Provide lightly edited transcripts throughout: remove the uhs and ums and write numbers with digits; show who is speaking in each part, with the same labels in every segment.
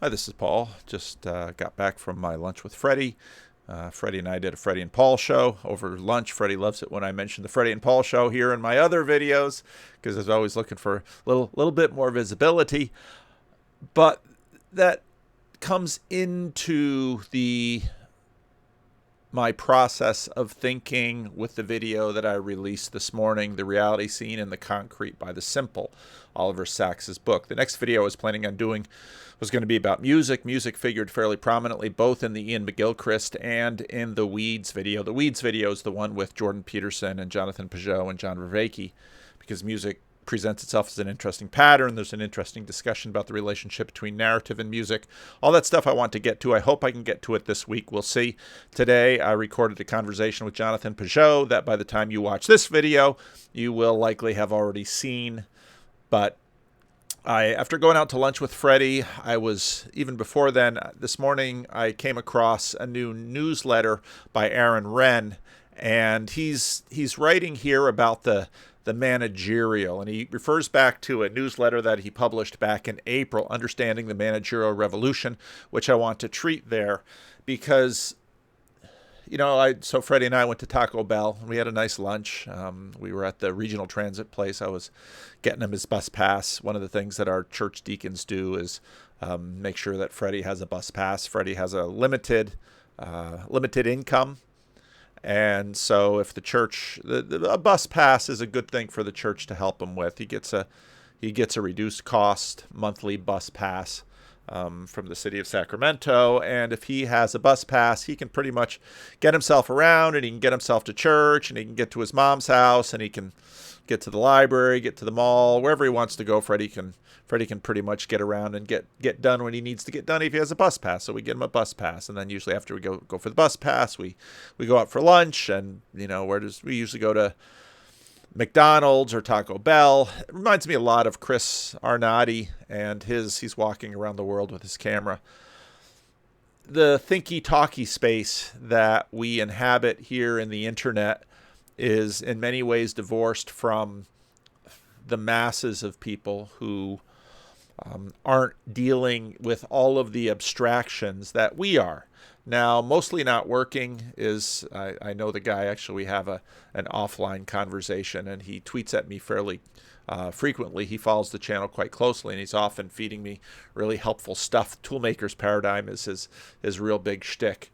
Speaker 1: Hi, this is Paul. Just got back from my lunch with Freddie. Freddie and I did a Freddie and Paul show over lunch. Freddie loves it when I mention the Freddie and Paul show here in my other videos because he's always looking for a little bit more visibility. But that comes into my process of thinking with the video that I released this morning, The Reality Seen in the Concrete by the Simple, Oliver Sacks' book. The next video I was planning on doing was going to be about music. Music figured fairly prominently both in the Ian McGilchrist and in the Weeds video. The Weeds video is the one with Jordan Peterson and Jonathan Peugeot and John Vervaeke, because music presents itself as an interesting pattern. There's an interesting discussion about the relationship between narrative and music. All that stuff I want to get to. I hope I can get to it this week. We'll see. Today, I recorded a conversation with Jonathan Peugeot that by the time you watch this video, you will likely have already seen. But after going out to lunch with Freddie, even before then, this morning, I came across a new newsletter by Renn, and he's writing here about the Managerial, and he refers back to a newsletter that he published back in April, Understanding the Managerial Revolution, which I want to treat there because, so Freddie and I went to Taco Bell. We had a nice lunch. We were at the regional transit place. I was getting him his bus pass. One of the things that our church deacons do is make sure that Freddie has a bus pass. Freddie has a limited income. And so if the church, a bus pass is a good thing for the church to help him with. He gets a reduced cost monthly bus pass from the city of Sacramento. And if he has a bus pass, he can pretty much get himself around, and he can get himself to church, and he can get to his mom's house, and he can get to the library, get to the mall, wherever he wants to go. Freddie can pretty much get around and get done when he needs to get done if he has a bus pass. So we get him a bus pass, and then usually after we go for the bus pass, we go out for lunch, and we usually go to McDonald's or Taco Bell. It reminds me a lot of Chris Arnatti and he's walking around the world with his camera. The thinky talky space that we inhabit here in the internet is in many ways divorced from the masses of people who aren't dealing with all of the abstractions that we are. Now, mostly not working is, I know the guy, actually we have an offline conversation, and he tweets at me fairly frequently. He follows the channel quite closely, and he's often feeding me really helpful stuff. Toolmaker's Paradigm is his real big shtick.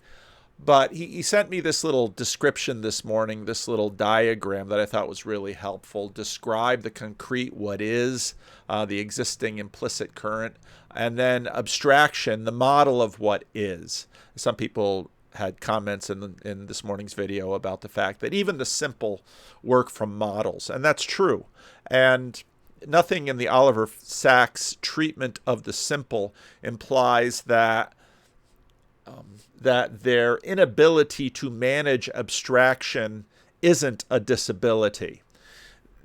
Speaker 1: But he sent me this little description this morning, this little diagram that I thought was really helpful. Describe the concrete, what is, the existing implicit current, and then abstraction, the model of what is. Some people had comments in this morning's video about the fact that even the simple work from models, and that's true. And nothing in the Oliver Sacks treatment of the simple implies that their inability to manage abstraction isn't a disability.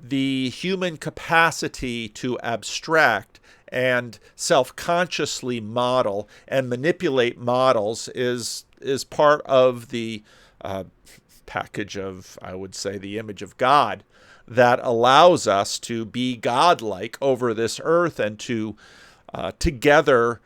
Speaker 1: The human capacity to abstract and self-consciously model and manipulate models is part of the package of, I would say, the image of God that allows us to be godlike over this earth and to together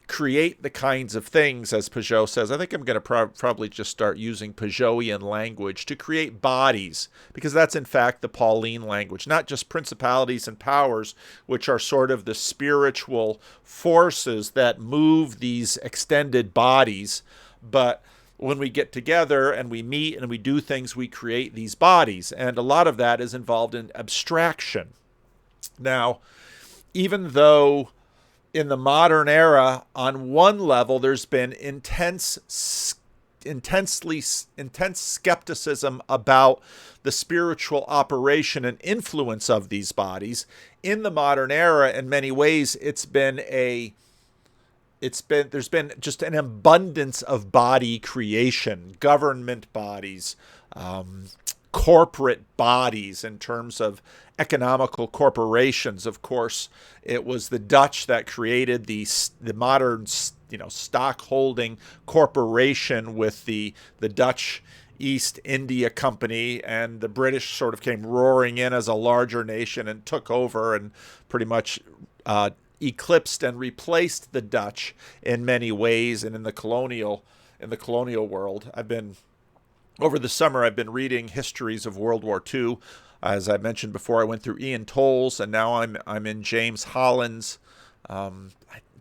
Speaker 1: create the kinds of things, as Peugeot says. I think I'm going to probably just start using Peugeotian language to create bodies, because that's in fact the Pauline language, not just principalities and powers, which are sort of the spiritual forces that move these extended bodies, but when we get together and we meet and we do things, we create these bodies, and a lot of that is involved in abstraction. Now, even though in the modern era, on one level, there's been intense skepticism about the spiritual operation and influence of these bodies. In the modern era, in many ways, there's been just an abundance of body creation, government bodies, corporate bodies in terms of economical corporations. Of course, it was the Dutch that created the modern, stock-holding corporation with the Dutch East India Company, and the British sort of came roaring in as a larger nation and took over and pretty much eclipsed and replaced the Dutch in many ways, and in the colonial world. Over the summer, I've been reading histories of World War II. As I mentioned before, I went through Ian Toll's, and now I'm in James Holland's.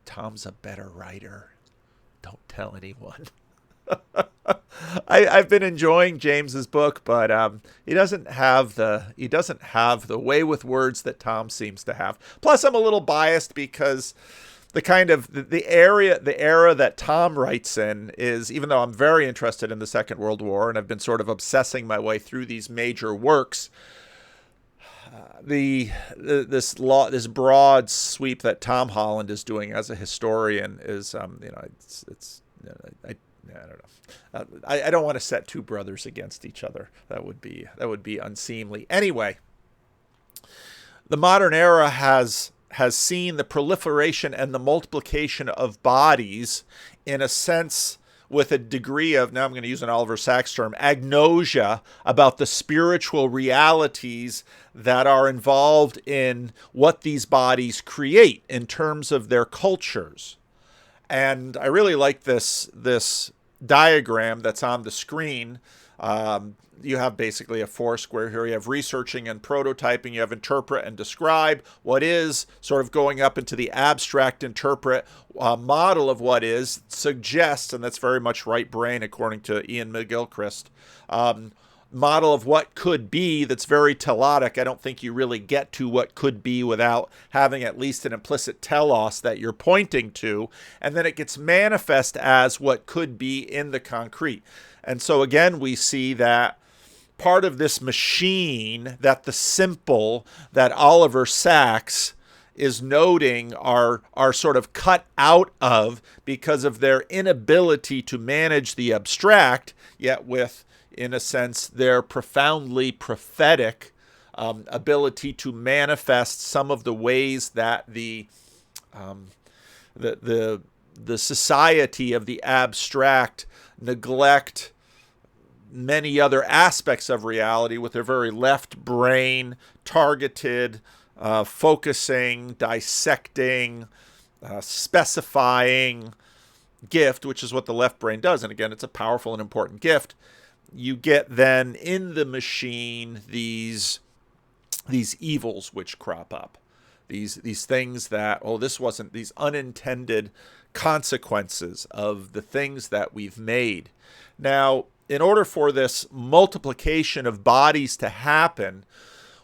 Speaker 1: Tom's a better writer. Don't tell anyone. I've been enjoying James's book, but he doesn't have the way with words that Tom seems to have. Plus, I'm a little biased because the era that Tom writes in is, even though I'm very interested in the Second World War and I've been sort of obsessing my way through these major works, this broad sweep that Tom Holland is doing as a historian is I don't know. I don't want to set two brothers against each other. That would be unseemly. Anyway, the modern era has seen the proliferation and the multiplication of bodies, in a sense, with a degree of, now I'm going to use an Oliver Sacks term, agnosia about the spiritual realities that are involved in what these bodies create in terms of their cultures. And I really like this diagram that's on the screen. You have basically a four-square here. You have researching and prototyping. You have interpret and describe. What is, sort of going up into the abstract interpret model of what is, suggests, and that's very much right brain according to Ian McGilchrist, model of what could be that's very telotic. I don't think you really get to what could be without having at least an implicit telos that you're pointing to. And then it gets manifest as what could be in the concrete. And so again, we see that part of this machine, that the simple that Oliver Sacks is noting are sort of cut out of because of their inability to manage the abstract, yet with, in a sense, their profoundly prophetic ability to manifest some of the ways that the society of the abstract neglect many other aspects of reality with their very left brain targeted, focusing, dissecting, specifying gift, which is what the left brain does. And again, it's a powerful and important gift. You get then in the machine these evils which crop up, these things that, these unintended consequences of the things that we've made. Now, in order for this multiplication of bodies to happen,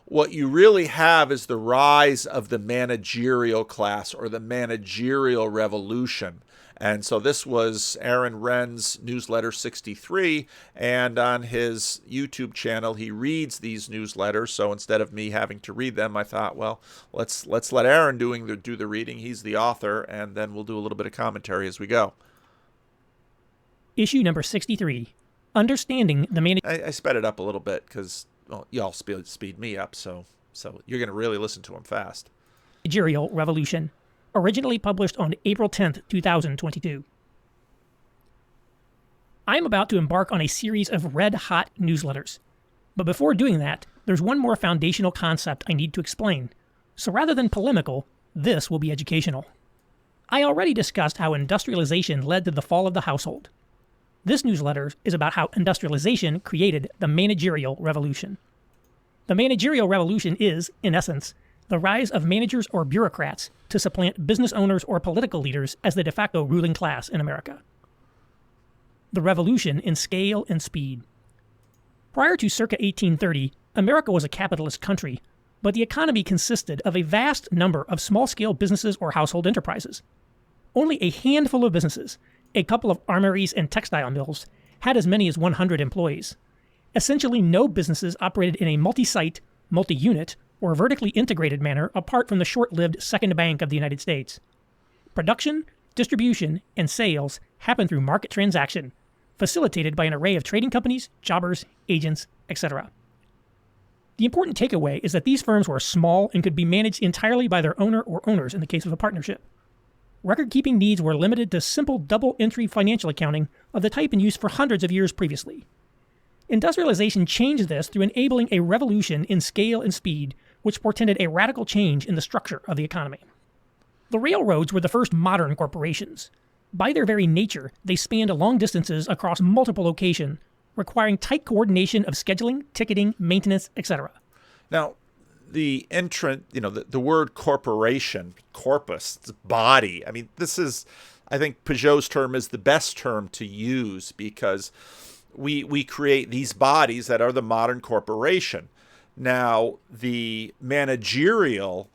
Speaker 1: what you really have is the rise of the managerial class, or the managerial revolution. And so this was Aaron Renn's newsletter 63, and on his YouTube channel he reads these newsletters. So instead of me having to read them, I thought, well, let's let Aaron do the reading. He's the author, and then we'll do a little bit of commentary as we go.
Speaker 2: Issue number 63. Understanding the
Speaker 1: I sped it up a little bit because, well, y'all speed me up, so you're going to really listen to him fast.
Speaker 2: Managerial Revolution, originally published on April 10th, 2022. I am about to embark on a series of red-hot newsletters. But before doing that, there's one more foundational concept I need to explain. So rather than polemical, this will be educational. I already discussed how industrialization led to the fall of the household. This newsletter is about how industrialization created the managerial revolution. The managerial revolution is, in essence, the rise of managers or bureaucrats to supplant business owners or political leaders as the de facto ruling class in America. The revolution in scale and speed. Prior to circa 1830, America was a capitalist country, but the economy consisted of a vast number of small-scale businesses or household enterprises. Only a handful of businesses, a couple of armories and textile mills, had as many as 100 employees. Essentially, no businesses operated in a multi-site, multi-unit, or vertically integrated manner apart from the short-lived Second Bank of the United States. Production, distribution, and sales happened through market transaction, facilitated by an array of trading companies, jobbers, agents, etc. The important takeaway is that these firms were small and could be managed entirely by their owner or owners in the case of a partnership. Record-keeping needs were limited to simple double-entry financial accounting of the type in use for hundreds of years previously. Industrialization changed this through enabling a revolution in scale and speed, which portended a radical change in the structure of the economy. The railroads were the first modern corporations. By their very nature, they spanned long distances across multiple locations, requiring tight coordination of scheduling, ticketing, maintenance, etc.
Speaker 1: Now, the word corporation, corpus, it's body. I mean, I think Peugeot's term is the best term to use because we create these bodies that are the modern corporation. Now, the managerial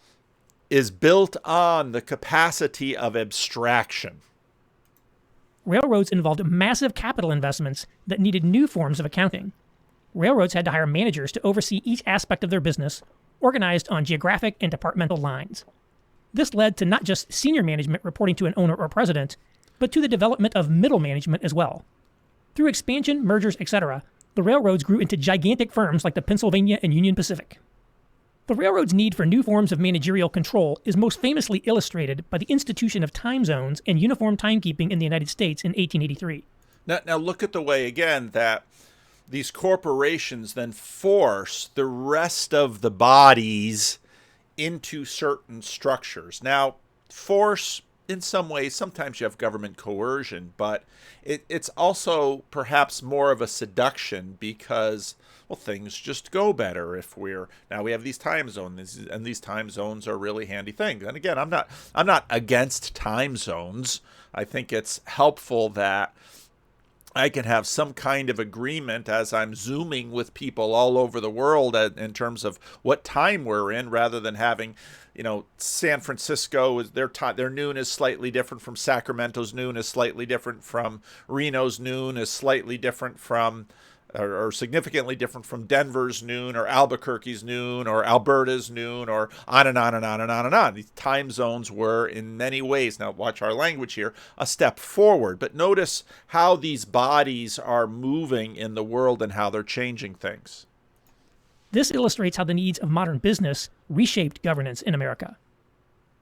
Speaker 1: is built on the capacity of abstraction.
Speaker 2: Railroads involved massive capital investments that needed new forms of accounting. Railroads had to hire managers to oversee each aspect of their business, organized on geographic and departmental lines. This led to not just senior management reporting to an owner or president, but to the development of middle management as well. Through expansion, mergers, etc., the railroads grew into gigantic firms like the Pennsylvania and Union Pacific. The railroad's need for new forms of managerial control is most famously illustrated by the institution of time zones and uniform timekeeping in the United States in 1883.
Speaker 1: Now look at the way, again, that these corporations then force the rest of the bodies into certain structures. Now, force, in some ways, sometimes you have government coercion, but it's also perhaps more of a seduction because, well, things just go better if now we have these time zones, and these time zones are really handy things. And again, I'm not against time zones. I think it's helpful that I can have some kind of agreement as I'm Zooming with people all over the world in terms of what time we're in, rather than having, San Francisco, their noon is slightly different from Sacramento's noon, is slightly different from Reno's noon, is slightly different from, or significantly different from Denver's noon, or Albuquerque's noon, or Alberta's noon, or on and on and on and on and on. These time zones were, in many ways, now watch our language here, a step forward. But notice how these bodies are moving in the world and how they're changing things.
Speaker 2: This illustrates how the needs of modern business reshaped governance in America.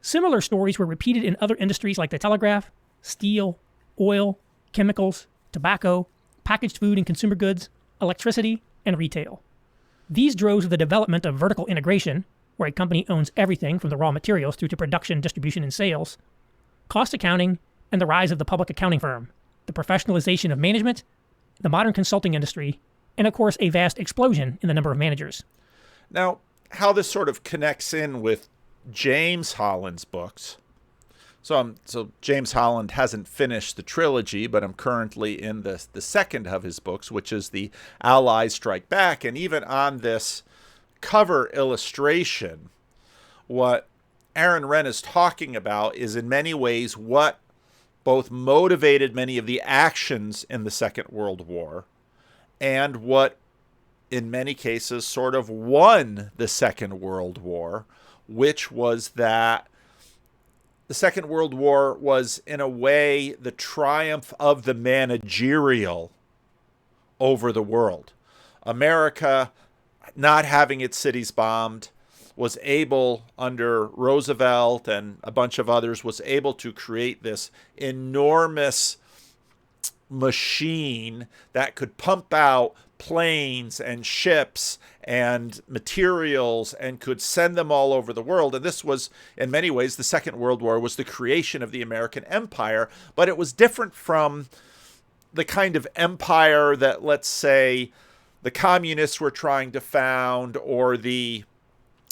Speaker 2: Similar stories were repeated in other industries like the telegraph, steel, oil, chemicals, tobacco, packaged food and consumer goods, electricity, and retail. These drove the development of vertical integration, where a company owns everything from the raw materials through to production, distribution, and sales, cost accounting, and the rise of the public accounting firm, the professionalization of management, the modern consulting industry, and of course a vast explosion in the number of managers.
Speaker 1: Now, how this sort of connects in with James Holland's books. So James Holland hasn't finished the trilogy, but I'm currently in the second of his books, which is The Allies Strike Back. And even on this cover illustration, what Aaron Renn is talking about is in many ways what both motivated many of the actions in the Second World War and what in many cases sort of won the Second World War, which was that the Second World War was, in a way, the triumph of the managerial over the world. America, not having its cities bombed, was able, under Roosevelt and a bunch of others, was able to create this enormous machine that could pump out planes and ships and materials and could send them all over the world. And this was, in many ways, the Second World War was the creation of the American empire, but it was different from the kind of empire that, let's say, the communists were trying to found, or the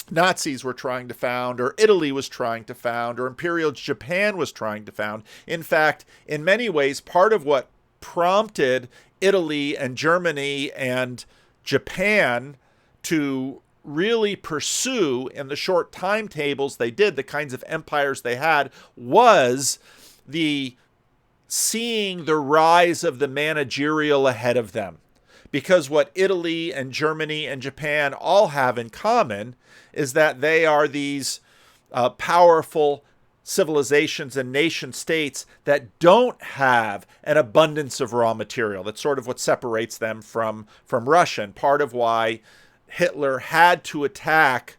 Speaker 1: Nazis were trying to found, or Italy was trying to found, or Imperial Japan was trying to found. In fact, in many ways, part of what prompted Italy and Germany and Japan to really pursue, in the short timetables they did, the kinds of empires they had, was the seeing the rise of the managerial ahead of them. Because what Italy and Germany and Japan all have in common is that they are these powerful civilizations and nation states that don't have an abundance of raw material. That's sort of what separates them from Russia. And part of why Hitler had to attack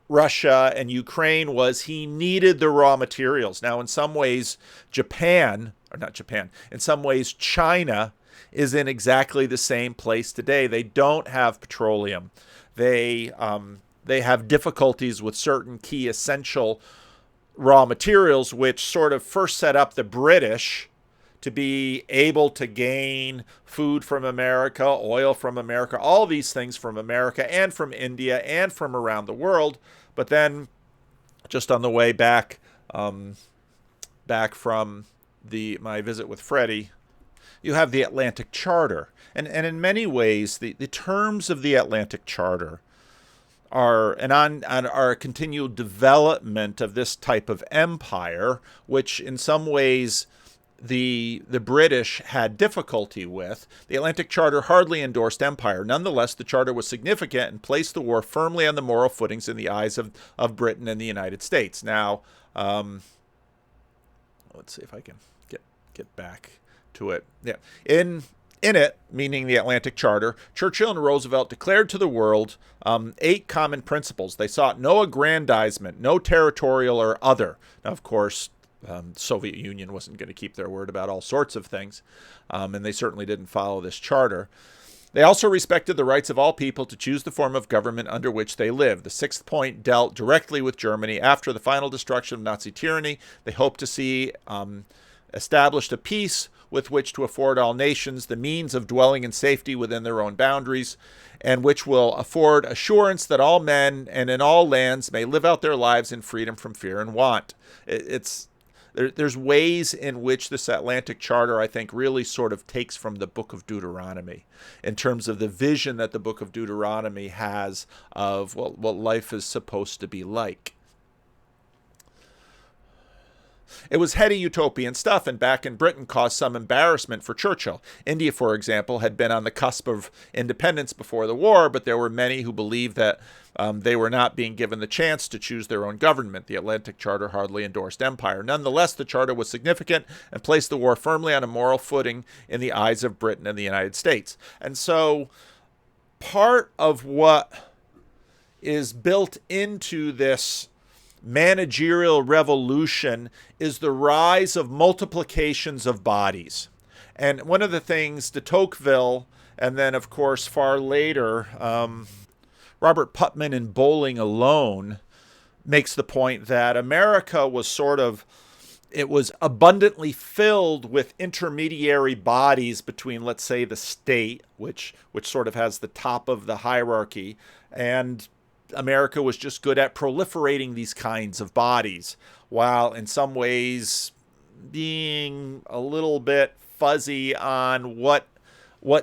Speaker 1: Russia and Ukraine was he needed the raw materials. Now, in some ways, in some ways, China is in exactly the same place today. They don't have petroleum. They have difficulties with certain key essential raw materials, which sort of first set up the British to be able to gain food from America, oil from America, all these things from America and from India and from around the world. But then just on the way back, back from my visit with Freddie, you have the Atlantic Charter. And in many ways, the terms of the Atlantic Charter are a continual development of this type of empire, which in some ways the British had difficulty with. The Atlantic Charter hardly endorsed empire. Nonetheless, the charter was significant and placed the war firmly on the moral footings in the eyes of Britain and the United States. Now, let's see if I can get back to it. Yeah, in it, meaning the Atlantic Charter, Churchill and Roosevelt declared to the world 8 common principles. They sought no aggrandizement, no territorial or other. Now, of course, Soviet Union wasn't going to keep their word about all sorts of things, and they certainly didn't follow this charter. They also respected the rights of all people to choose the form of government under which they live. The 6th point dealt directly with Germany. After the final destruction of Nazi tyranny, they hoped to see established a peace with which to afford all nations the means of dwelling in safety within their own boundaries, and which will afford assurance that all men and in all lands may live out their lives in freedom from fear and want. There's ways in which this Atlantic Charter, I think, really sort of takes from the Book of Deuteronomy in terms of the vision that the Book of Deuteronomy has of what life is supposed to be like. It was heady utopian stuff, and back in Britain caused some embarrassment for Churchill. India, for example, had been on the cusp of independence before the war, but there were many who believed that they were not being given the chance to choose their own government. The Atlantic Charter hardly endorsed empire. Nonetheless, the charter was significant and placed the war firmly on a moral footing in the eyes of Britain and the United States. And so part of what is built into this managerial revolution is the rise of multiplications of bodies. And one of the things de Tocqueville, and then of course far later Robert Putnam in Bowling Alone, makes the point that America was it was abundantly filled with intermediary bodies between, let's say, the state, which sort of has the top of the hierarchy, and America was just good at proliferating these kinds of bodies, while in some ways being a little bit fuzzy on what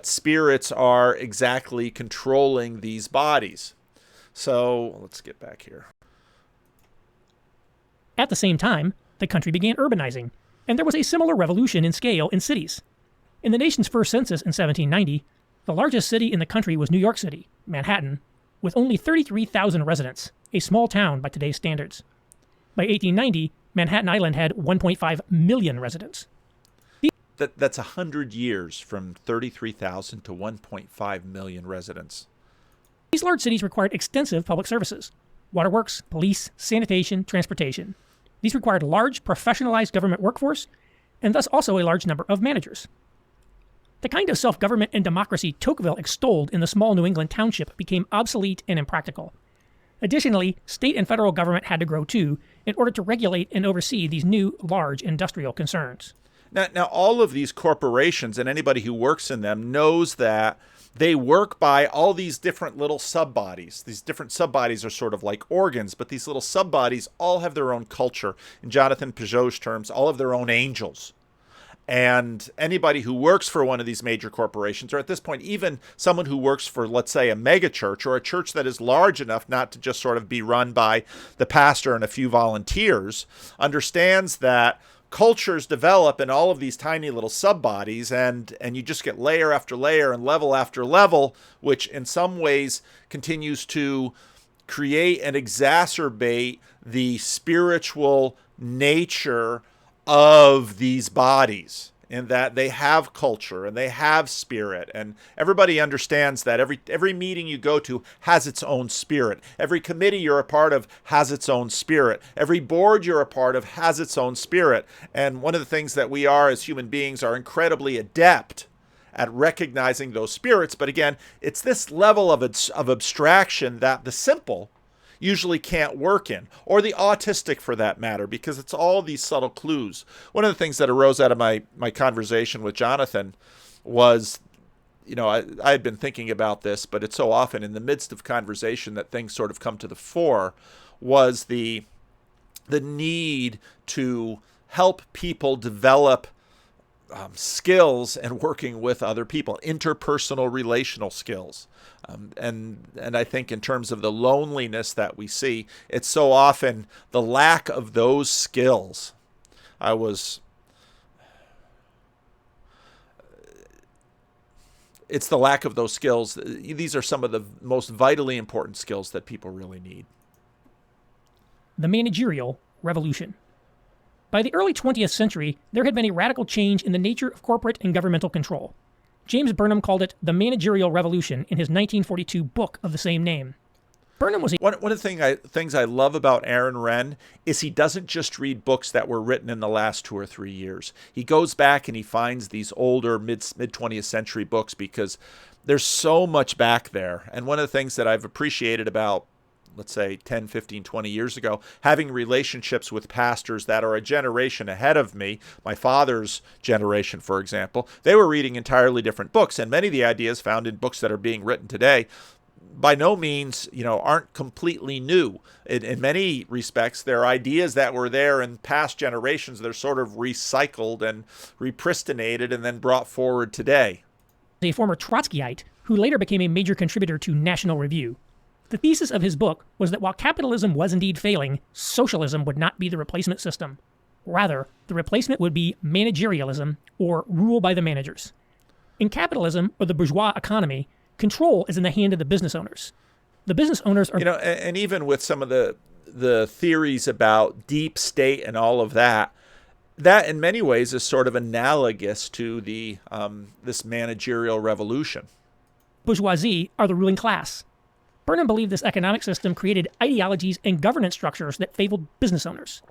Speaker 1: spirits are exactly controlling these bodies. So let's get back here.
Speaker 2: At the same time, the country began urbanizing, and there was a similar revolution in scale in cities. In the nation's first census in 1790, the largest city in the country was New York City, Manhattan, with only 33,000 residents, a small town by today's standards. By 1890, Manhattan Island had 1.5 million residents.
Speaker 1: That's 100 years from 33,000 to 1.5 million residents.
Speaker 2: These large cities required extensive public services: waterworks, police, sanitation, transportation. These required large, professionalized government workforce, and thus also a large number of managers. The kind of self-government and democracy Tocqueville extolled in the small New England township became obsolete and impractical. Additionally, state and federal government had to grow too in order to regulate and oversee these new, large industrial concerns.
Speaker 1: Now, all of these corporations and anybody who works in them knows that they work by all these different little sub-bodies. These different sub-bodies are sort of like organs, but these little sub-bodies all have their own culture. In Jonathan Peugeot's terms, all have their own angels. And anybody who works for one of these major corporations, or at this point, even someone who works for, let's say, a mega church or a church that is large enough not to just sort of be run by the pastor and a few volunteers, understands that cultures develop in all of these tiny little sub-bodies, and you just get layer after layer and level after level, which in some ways continues to create and exacerbate the spiritual nature of these bodies, in that they have culture and they have spirit, and everybody understands that every meeting you go to has its own spirit. Every committee you're a part of has its own spirit. Every board you're a part of has its own spirit. And one of the things that we are as human beings are incredibly adept at recognizing those spirits. But again, it's this level of abstraction that the simple usually can't work in, or the autistic for that matter, because it's all these subtle clues. One of the things that arose out of my conversation with Jonathan was, I had been thinking about this, but it's so often in the midst of conversation that things sort of come to the fore, was the need to help people develop skills and working with other people, interpersonal relational skills. And I think in terms of the loneliness that we see, it's so often the lack of those skills. It's the lack of those skills. These are some of the most vitally important skills that people really need.
Speaker 2: The Managerial Revolution. By the early 20th century, there had been a radical change in the nature of corporate and governmental control. James Burnham called it the Managerial Revolution in his 1942 book of the same name. Burnham was
Speaker 1: one of the things I love about Aaron Renn is he doesn't just read books that were written in the last 2 or 3 years. He goes back and he finds these older mid 20th century books because there's so much back there. And one of the things that I've appreciated about, let's say 10, 15, 20 years ago, having relationships with pastors that are a generation ahead of me, my father's generation, for example, they were reading entirely different books. And many of the ideas found in books that are being written today by no means, aren't completely new. In many respects, they're ideas that were there in past generations. They're sort of recycled and repristinated and then brought forward today.
Speaker 2: A former Trotskyite who later became a major contributor to National Review. The thesis of his book was that while capitalism was indeed failing, socialism would not be the replacement system. Rather, the replacement would be managerialism, or rule by the managers. In capitalism, or the bourgeois economy, control is in the hand of the business owners. The business owners are...
Speaker 1: and even with some of the theories about deep state and all of that, that in many ways is sort of analogous to the this managerial revolution.
Speaker 2: Bourgeoisie are the ruling class. Burnham believed this economic system created ideologies and governance structures that favored business owners.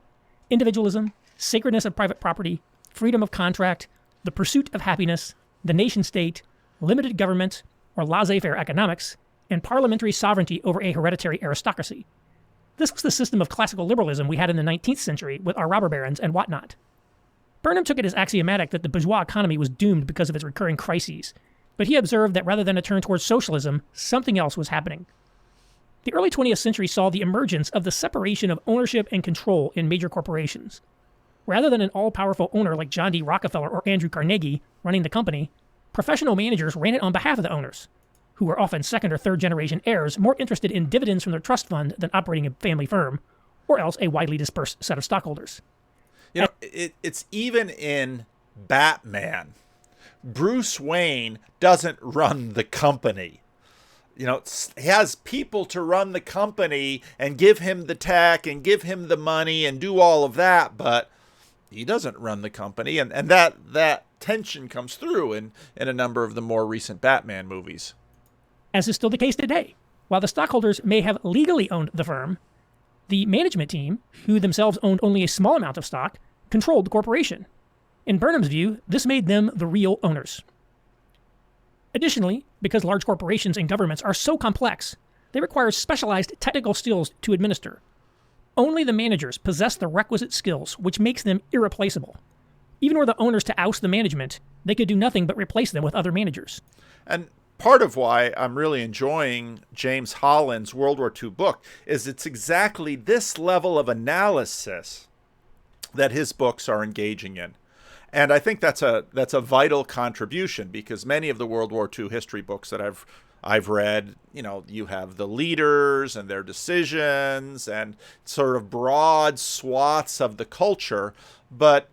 Speaker 2: Individualism, sacredness of private property, freedom of contract, the pursuit of happiness, the nation state, limited government, or laissez-faire economics, and parliamentary sovereignty over a hereditary aristocracy. This was the system of classical liberalism we had in the 19th century with our robber barons and whatnot. Burnham took it as axiomatic that the bourgeois economy was doomed because of its recurring crises, but he observed that rather than a turn towards socialism, something else was happening. The early 20th century saw the emergence of the separation of ownership and control in major corporations. Rather than an all-powerful owner like John D. Rockefeller or Andrew Carnegie running the company, professional managers ran it on behalf of the owners, who were often second or third generation heirs more interested in dividends from their trust fund than operating a family firm, or else a widely dispersed set of stockholders.
Speaker 1: It's even in Batman. Bruce Wayne doesn't run the company. He has people to run the company and give him the tech and give him the money and do all of that, but he doesn't run the company. And that tension comes through in a number of the more recent Batman movies.
Speaker 2: As is still the case today. While the stockholders may have legally owned the firm, the management team, who themselves owned only a small amount of stock, controlled the corporation. In Burnham's view, this made them the real owners. Additionally, because large corporations and governments are so complex, they require specialized technical skills to administer. Only the managers possess the requisite skills, which makes them irreplaceable. Even were the owners to oust the management, they could do nothing but replace them with other managers.
Speaker 1: And part of why I'm really enjoying James Holland's World War II book is it's exactly this level of analysis that his books are engaging in. And I think that's a vital contribution, because many of the World War II history books that I've read, you have the leaders and their decisions and sort of broad swaths of the culture, but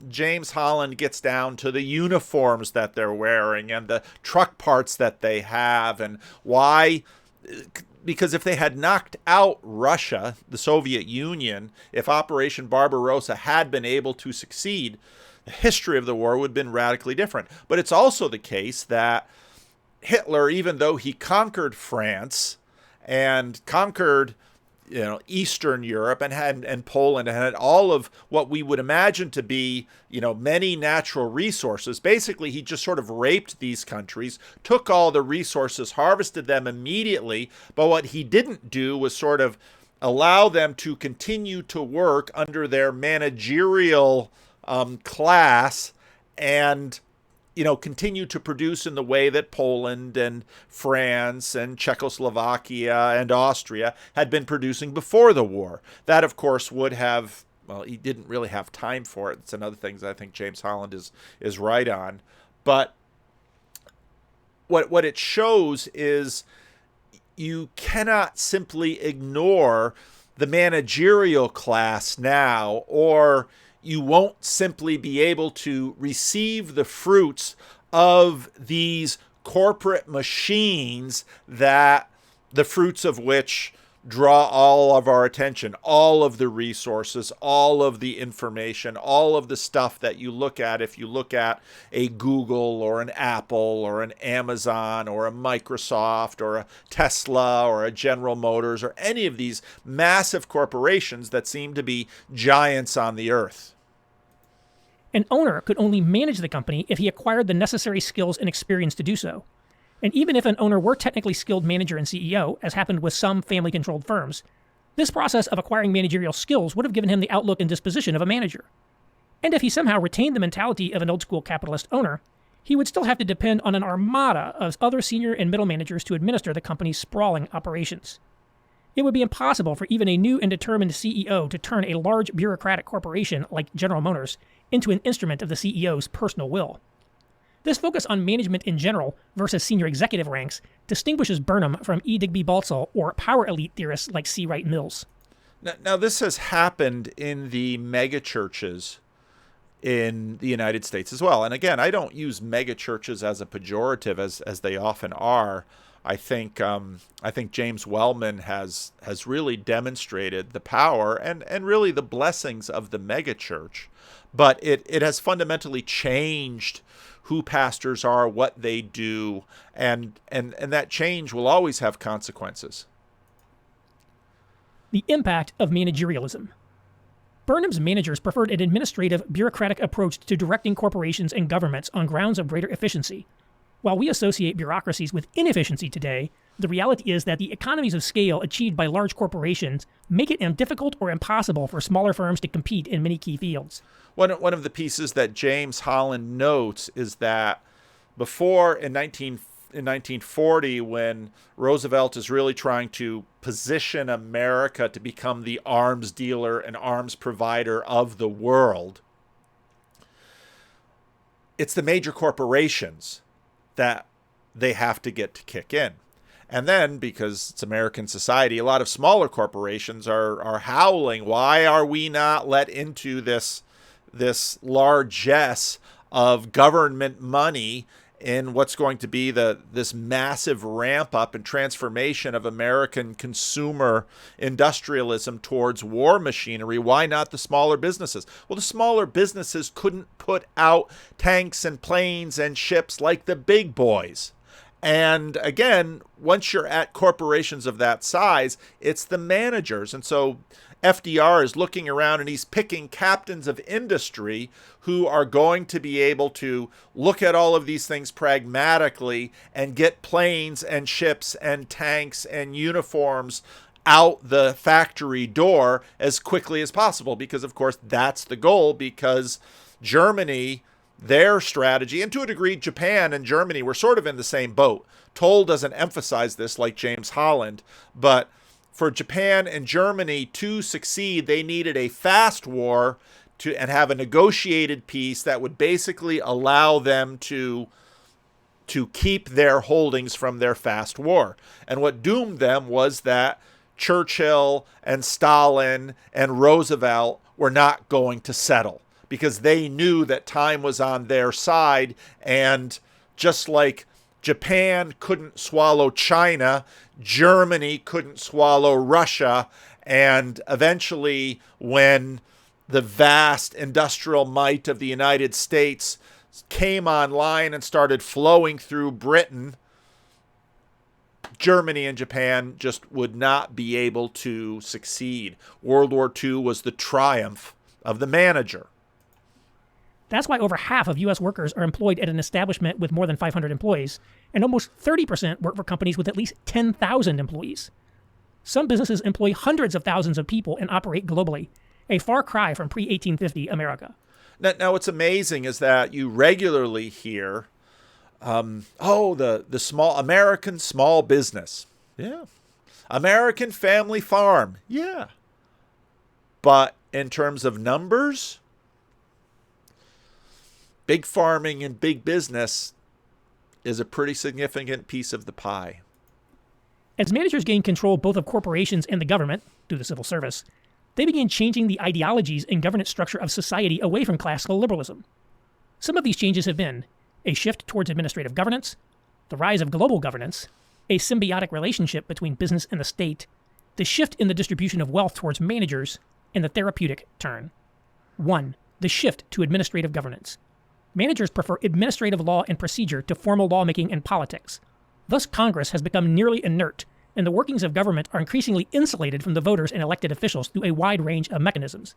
Speaker 1: James Holland gets down to the uniforms that they're wearing and the truck parts that they have and why. Because if they had knocked out Russia, the Soviet Union, if Operation Barbarossa had been able to succeed, the history of the war would have been radically different. But it's also the case that Hitler, even though he conquered France and conquered Eastern Europe and Poland, and had all of what we would imagine to be, many natural resources. Basically, he just sort of raped these countries, took all the resources, harvested them immediately. But what he didn't do was sort of allow them to continue to work under their managerial class and continue to produce in the way that Poland and France and Czechoslovakia and Austria had been producing before the war. That, of course, would have, he didn't really have time for it. It's another thing that I think James Holland is right on. But what it shows is you cannot simply ignore the managerial class now, or you won't simply be able to receive the fruits of these corporate machines, that the fruits of which draw all of our attention, all of the resources, all of the information, all of the stuff that you look at. If you look at a Google or an Apple or an Amazon or a Microsoft or a Tesla or a General Motors or any of these massive corporations that seem to be giants on the earth.
Speaker 2: An owner could only manage the company if he acquired the necessary skills and experience to do so. And even if an owner were technically skilled manager and CEO, as happened with some family-controlled firms, this process of acquiring managerial skills would have given him the outlook and disposition of a manager. And if he somehow retained the mentality of an old-school capitalist owner, he would still have to depend on an armada of other senior and middle managers to administer the company's sprawling operations. It would be impossible for even a new and determined CEO to turn a large bureaucratic corporation like General Motors into an instrument of the CEO's personal will. This focus on management in general versus senior executive ranks distinguishes Burnham from E. Digby Baltzell or power elite theorists like C. Wright Mills.
Speaker 1: Now, this has happened in the megachurches in the United States as well. And again, I don't use megachurches as a pejorative as they often are. I think James Wellman has really demonstrated the power and really the blessings of the megachurch, but it has fundamentally changed who pastors are, what they do, and that change will always have consequences.
Speaker 2: The impact of managerialism. Burnham's managers preferred an administrative, bureaucratic approach to directing corporations and governments on grounds of greater efficiency. While we associate bureaucracies with inefficiency today, the reality is that the economies of scale achieved by large corporations make it difficult or impossible for smaller firms to compete in many key fields.
Speaker 1: One of the pieces that James Holland notes is that before in 1940, when Roosevelt is really trying to position America to become the arms dealer and arms provider of the world, it's the major corporations that they have to get to kick in. And then, because it's American society, a lot of smaller corporations are howling, why are we not let into this largesse of government money in what's going to be this massive ramp up and transformation of American consumer industrialism towards war machinery? Why not the smaller businesses? Well, the smaller businesses couldn't put out tanks and planes and ships like the big boys. And again, once you're at corporations of that size, it's the managers. And so FDR is looking around and he's picking captains of industry who are going to be able to look at all of these things pragmatically and get planes and ships and tanks and uniforms out the factory door as quickly as possible. Because, of course, that's the goal, because Germany, their strategy, and to a degree Japan and Germany were sort of in the same boat. Toll doesn't emphasize this like James Holland, but for Japan and Germany to succeed, they needed a fast war and have a negotiated peace that would basically allow them to keep their holdings from their fast war. And what doomed them was that Churchill and Stalin and Roosevelt were not going to settle, because they knew that time was on their side. And just like Japan couldn't swallow China, Germany couldn't swallow Russia. And eventually, when the vast industrial might of the United States came online and started flowing through Britain, Germany and Japan just would not be able to succeed. World War II was the triumph of the manager.
Speaker 2: That's why over half of U.S. workers are employed at an establishment with more than 500 employees, and almost 30% work for companies with at least 10,000 employees. Some businesses employ hundreds of thousands of people and operate globally, a far cry from pre-1850 America.
Speaker 1: Now, what's amazing is that you regularly hear, the small American small business. Yeah. American family farm. Yeah. But in terms of numbers, big farming and big business is a pretty significant piece of the pie.
Speaker 2: As managers gained control both of corporations and the government, through the civil service, they began changing the ideologies and governance structure of society away from classical liberalism. Some of these changes have been a shift towards administrative governance, the rise of global governance, a symbiotic relationship between business and the state, the shift in the distribution of wealth towards managers, and the therapeutic turn. 1. The shift to administrative governance. Managers prefer administrative law and procedure to formal lawmaking and politics. Thus, Congress has become nearly inert, and the workings of government are increasingly insulated from the voters and elected officials through a wide range of mechanisms.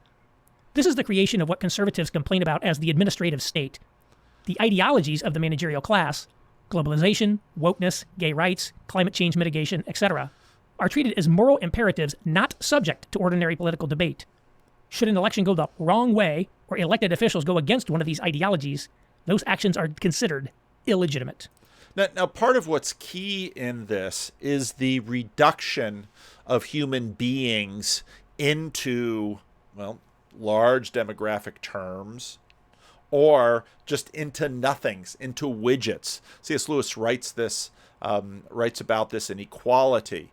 Speaker 2: This is the creation of what conservatives complain about as the administrative state. The ideologies of the managerial class, globalization, wokeness, gay rights, climate change mitigation, etc., are treated as moral imperatives not subject to ordinary political debate. Should an election go the wrong way, or elected officials go against one of these ideologies, those actions are considered illegitimate.
Speaker 1: Now, part of what's key in this is the reduction of human beings into, large demographic terms, or just into nothings, into widgets. C.S. Lewis writes about this in Equality.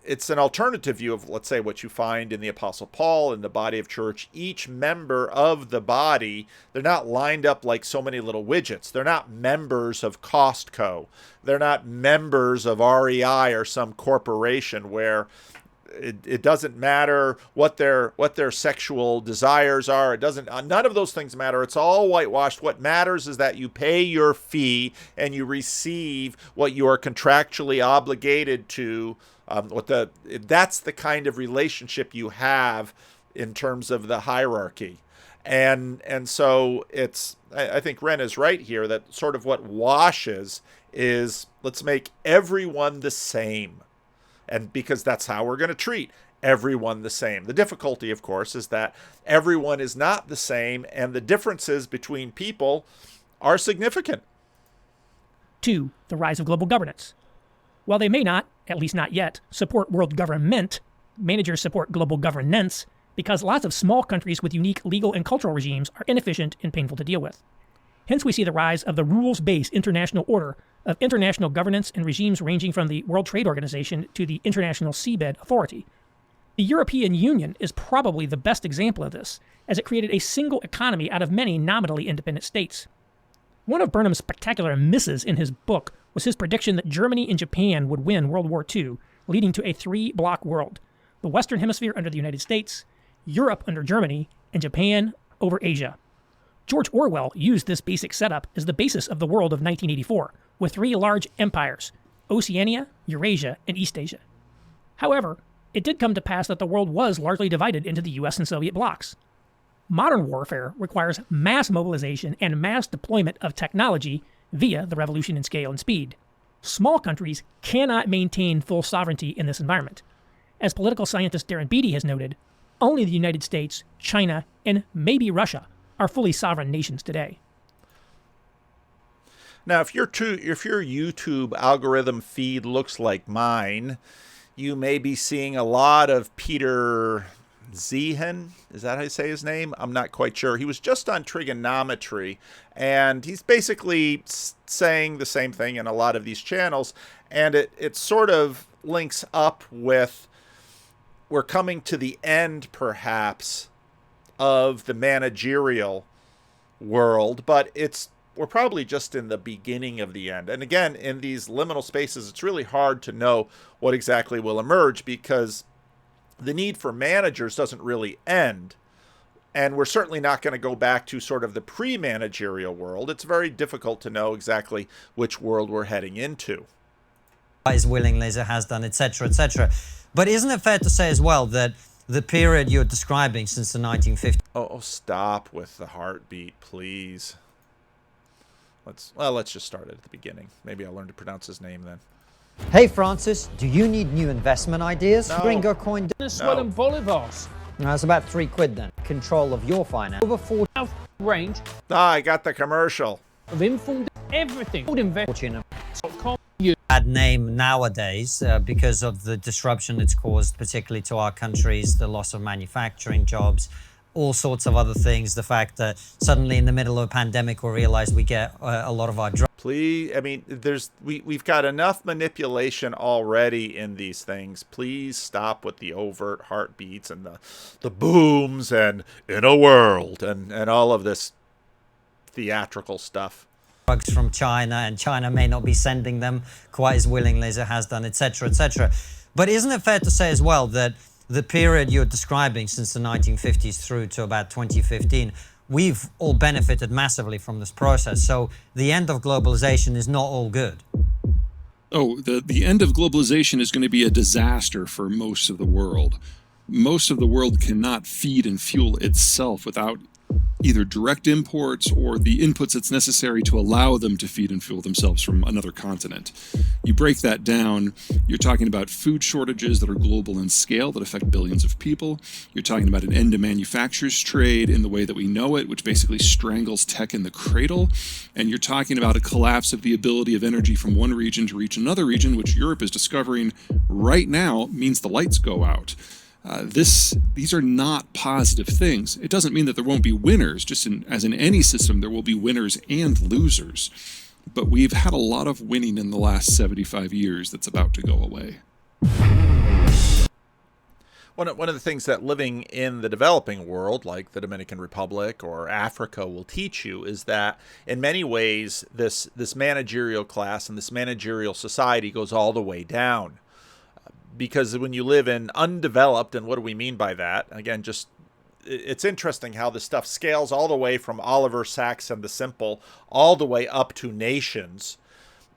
Speaker 1: It's an alternative view of, let's say, what you find in the Apostle Paul in the body of church. Each member of the body, they're not lined up like so many little widgets. They're not members of Costco. They're not members of REI or some corporation where it doesn't matter what their sexual desires are. None of those things matter. It's all whitewashed. What matters is that you pay your fee and you receive what you are contractually obligated to. That's the kind of relationship you have in terms of the hierarchy. And so I think Renn is right here that sort of what washes is, let's make everyone the same. And because that's how we're going to treat everyone the same. The difficulty, of course, is that everyone is not the same, and the differences between people are significant.
Speaker 2: 2. The rise of global governance. While they may not, at least not yet, support world government, managers support global governance because lots of small countries with unique legal and cultural regimes are inefficient and painful to deal with. Hence, we see the rise of the rules-based international order of international governance and regimes ranging from the World Trade Organization to the International Seabed Authority. The European Union is probably the best example of this, as it created a single economy out of many nominally independent states. One of Burnham's spectacular misses in his book was his prediction that Germany and Japan would win World War II, leading to a three-block world: the Western Hemisphere under the United States, Europe under Germany, and Japan over Asia. George Orwell used this basic setup as the basis of the world of 1984, with three large empires: Oceania, Eurasia, and Eastasia. However, it did come to pass that the world was largely divided into the US and Soviet blocs. Modern warfare requires mass mobilization and mass deployment of technology via the revolution in scale and speed. Small countries cannot maintain full sovereignty in this environment. As political scientist Darren Beattie has noted, only the United States, China, and maybe Russia are fully sovereign nations today.
Speaker 1: Now, if your YouTube algorithm feed looks like mine, you may be seeing a lot of Peter Zeihan. Is that how you say his name? I'm not quite sure. He was just on trigonometry, and he's basically saying the same thing in a lot of these channels, and it sort of links up with, we're coming to the end, perhaps, of the managerial world, but we're probably just in the beginning of the end. And again, in these liminal spaces, it's really hard to know what exactly will emerge because the need for managers doesn't really end. And we're certainly not going to go back to sort of the pre-managerial world. It's very difficult to know exactly which world we're heading into.
Speaker 3: as willingly as it has done, etc., etc. But isn't it fair to say as well that the period you're describing since the 1950s...
Speaker 1: Oh, stop with the heartbeat, please. Let's just start it at the beginning. Maybe I'll learn to pronounce his name then.
Speaker 3: Hey, Francis, do you need new investment ideas?
Speaker 1: No.
Speaker 3: Gringo coin...
Speaker 4: Swell and bolivars.
Speaker 3: That's about £3 then. Control of your finance. Over 40
Speaker 4: Range
Speaker 1: I got the commercial.
Speaker 4: of informed everything. All invest.
Speaker 3: fortune.
Speaker 4: You
Speaker 3: Bad name nowadays because of the disruption it's caused, particularly to our countries, the loss of manufacturing jobs, all sorts of other things. The fact that suddenly in the middle of a pandemic we realize we get a lot of our drugs.
Speaker 1: Please, I mean, we've got enough manipulation already in these things. Please stop with the overt heartbeats and the booms and in a world and all of this theatrical stuff.
Speaker 3: Drugs from China, and China may not be sending them quite as willingly as it has done, etc., etc. But isn't it fair to say as well that the period you're describing since the 1950s through to about 2015, we've all benefited massively from this process? So the end of globalization is not all good.
Speaker 5: Oh, the end of globalization is going to be a disaster for most of the world. Most of the world cannot feed and fuel itself without either direct imports or the inputs that's necessary to allow them to feed and fuel themselves from another continent. You break that down, you're talking about food shortages that are global in scale that affect billions of people. You're talking about an end to manufacturers trade in the way that we know it, which basically strangles tech in the cradle. And you're talking about a collapse of the ability of energy from one region to reach another region, which Europe is discovering right now means the lights go out. These are not positive things. It doesn't mean that there won't be winners. As in any system, there will be winners and losers. But we've had a lot of winning in the last 75 years that's about to go away.
Speaker 1: One of the things that living in the developing world, like the Dominican Republic or Africa, will teach you is that in many ways this managerial class and this managerial society goes all the way down. Because when you live in undeveloped, and what do we mean by that? Again, just it's interesting how this stuff scales all the way from Oliver Sacks and the Simple all the way up to nations.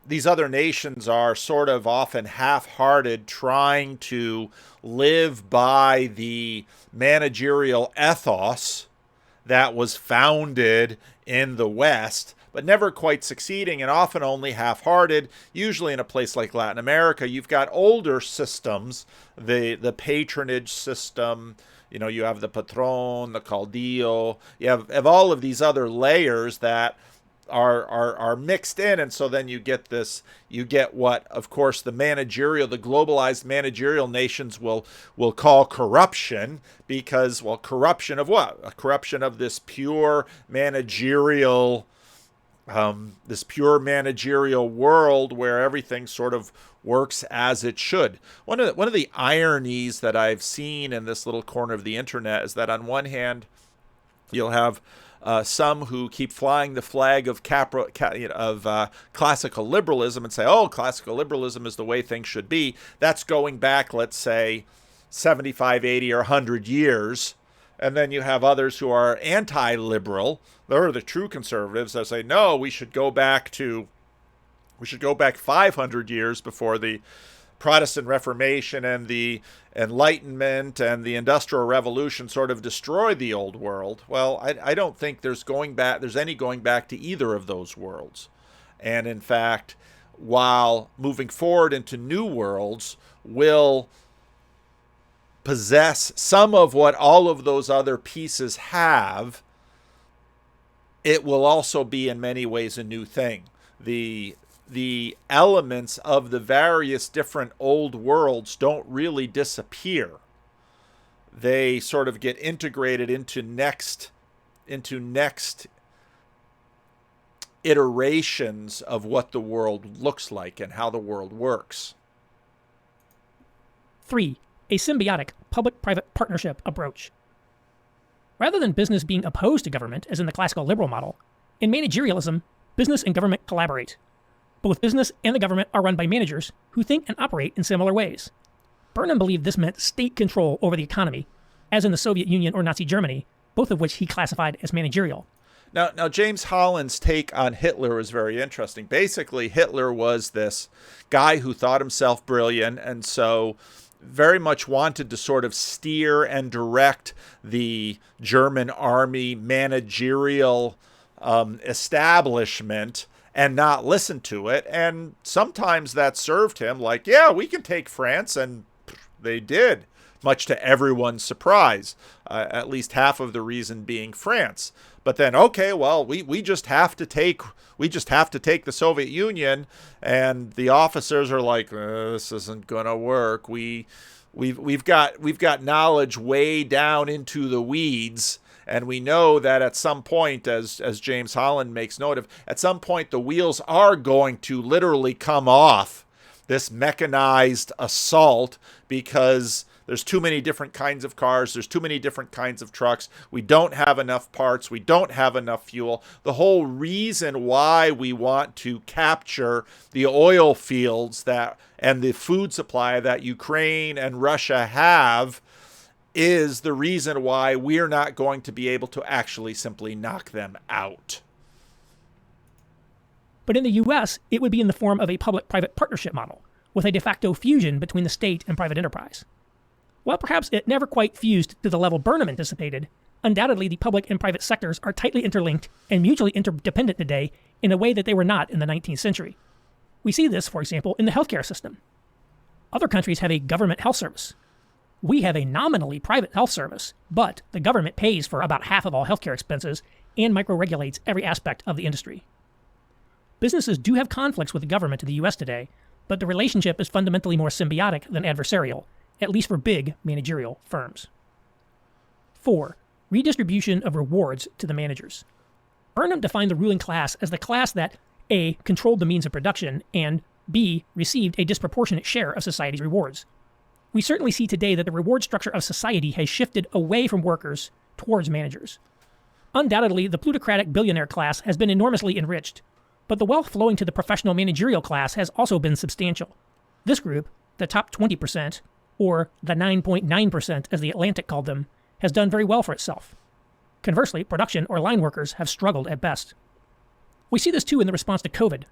Speaker 1: These other nations are sort of often half-hearted, trying to live by the managerial ethos that was founded in the West, but never quite succeeding, and often only half-hearted. Usually in a place like Latin America, you've got older systems, the patronage system, you have the patron, the caudillo, you have all of these other layers that are mixed in, and so then you get what, of course, the globalized managerial nations will call corruption, because, well, corruption of what? A corruption of this pure managerial world where everything sort of works as it should. One of the ironies that I've seen in this little corner of the internet is that on one hand, you'll have some who keep flying the flag of classical liberalism and say, oh, classical liberalism is the way things should be. That's going back, let's say, 75, 80, or 100 years. And then you have others who are anti-liberal. They're the true conservatives that say, no, we should go back 500 years before the Protestant Reformation and the Enlightenment and the Industrial Revolution sort of destroyed the old world. Well, I don't think there's any going back to either of those worlds. And in fact, while moving forward into new worlds will possess some of what all of those other pieces have, it will also be in many ways a new thing. The elements of the various different old worlds don't really disappear. They sort of get integrated into next iterations of what the world looks like and how the world works.
Speaker 2: 3. A symbiotic public-private partnership approach. Rather than business being opposed to government, as in the classical liberal model, in managerialism, business and government collaborate. Both business and the government are run by managers who think and operate in similar ways. Burnham believed this meant state control over the economy, as in the Soviet Union or Nazi Germany, both of which he classified as managerial.
Speaker 1: Now, James Holland's take on Hitler was very interesting. Basically, Hitler was this guy who thought himself brilliant, and so very much wanted to sort of steer and direct the German army managerial establishment and not listen to it. And sometimes that served him, like, yeah, we can take France, and they did, much to everyone's surprise, at least half of the reason being France. But then, okay, well, we just have to take the Soviet Union, and the officers are like, this isn't gonna work. We've got knowledge way down into the weeds, and we know that at some point, as James Holland makes note of, at some point the wheels are going to literally come off this mechanized assault, because there's too many different kinds of cars. There's too many different kinds of trucks. We don't have enough parts. We don't have enough fuel. The whole reason why we want to capture the oil fields and the food supply that Ukraine and Russia have is the reason why we're not going to be able to actually simply knock them out.
Speaker 2: But in the US, it would be in the form of a public-private partnership model, with a de facto fusion between the state and private enterprise. While perhaps it never quite fused to the level Burnham anticipated, undoubtedly the public and private sectors are tightly interlinked and mutually interdependent today in a way that they were not in the 19th century. We see this, for example, in the healthcare system. Other countries have a government health service. We have a nominally private health service, but the government pays for about half of all healthcare expenses and micro-regulates every aspect of the industry. Businesses do have conflicts with the government in the US today, but the relationship is fundamentally more symbiotic than adversarial, at least for big managerial firms. 4. Redistribution of rewards to the managers. Burnham defined the ruling class as the class that A. controlled the means of production, and B. received a disproportionate share of society's rewards. We certainly see today that the reward structure of society has shifted away from workers towards managers. Undoubtedly, the plutocratic billionaire class has been enormously enriched, but the wealth flowing to the professional managerial class has also been substantial. This group, the top 20%, or the 9.9% as The Atlantic called them, has done very well for itself. Conversely, production or line workers have struggled at best. We see this too in the response to COVID.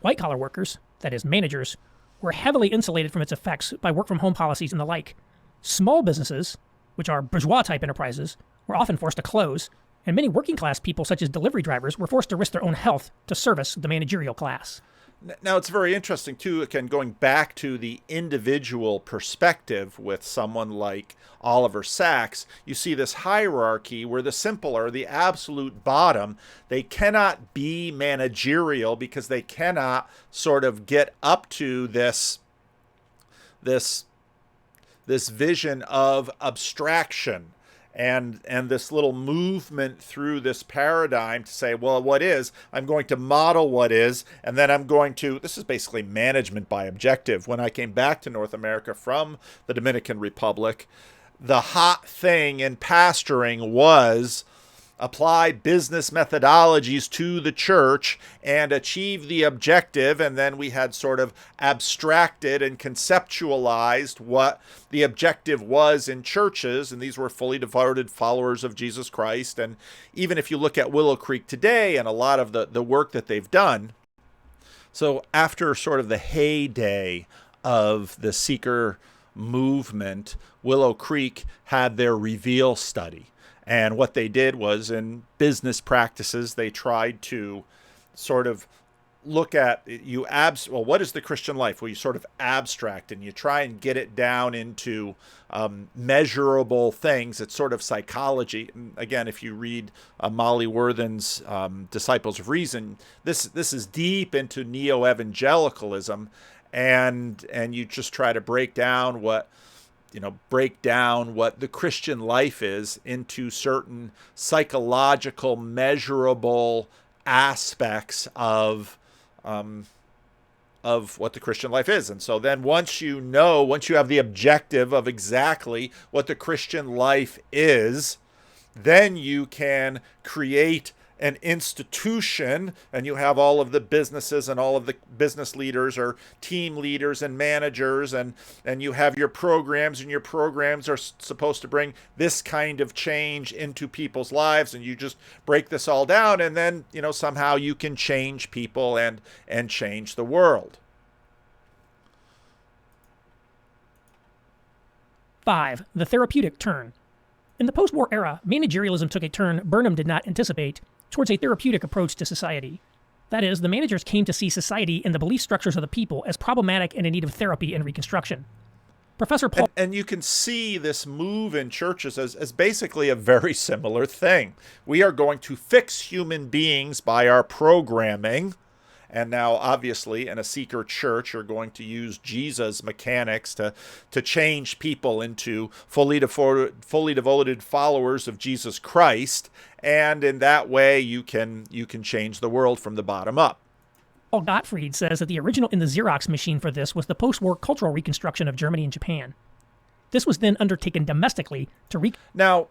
Speaker 2: White-collar workers, that is managers, were heavily insulated from its effects by work-from-home policies and the like. Small businesses, which are bourgeois-type enterprises, were often forced to close, and many working-class people such as delivery drivers were forced to risk their own health to service the managerial class.
Speaker 1: Now, it's very interesting, too, again, going back to the individual perspective with someone like Oliver Sacks, you see this hierarchy where the simple are the absolute bottom. They cannot be managerial because they cannot sort of get up to this vision of abstraction. And this little movement through this paradigm to say, well, what is? I'm going to model what is, and then I'm going to, this is basically management by objective. When I came back to North America from the Dominican Republic, the hot thing in pastoring was apply business methodologies to the church and achieve the objective. And then we had sort of abstracted and conceptualized what the objective was in churches. And these were fully devoted followers of Jesus Christ. And even if you look at Willow Creek today and a lot of the work that they've done. So after sort of the heyday of the seeker movement, Willow Creek had their Reveal study. And what they did was, in business practices, they tried to sort of look at what is the Christian life? Well, you sort of abstract and you try and get it down into measurable things. It's sort of psychology. And again, if you read Molly Worthen's Disciples of Reason, this is deep into neo-evangelicalism, and you just try to break down what the Christian life is into certain psychological, measurable aspects of what the Christian life is. And so then once you have the objective of exactly what the Christian life is, then you can create an institution, and you have all of the businesses, and all of the business leaders are team leaders and managers, and you have your programs, and your programs are supposed to bring this kind of change into people's lives, and you just break this all down, and then, you know, somehow you can change people and change the world.
Speaker 2: 5. The therapeutic turn. In the post-war era, managerialism took a turn Burnham did not anticipate towards a therapeutic approach to society. That is, the managers came to see society and the belief structures of the people as problematic and in need of therapy and reconstruction. Professor Paul...
Speaker 1: And you can see this move in churches as basically a very similar thing. We are going to fix human beings by our programming. And now, obviously, in a seeker church, you're going to use Jesus' mechanics to change people into fully devoted followers of Jesus Christ. And in that way, you can change the world from the bottom up.
Speaker 2: Paul Gottfried says that the original in the Xerox machine for this was the post-war cultural reconstruction of Germany and Japan. This was then undertaken domestically to
Speaker 1: Now,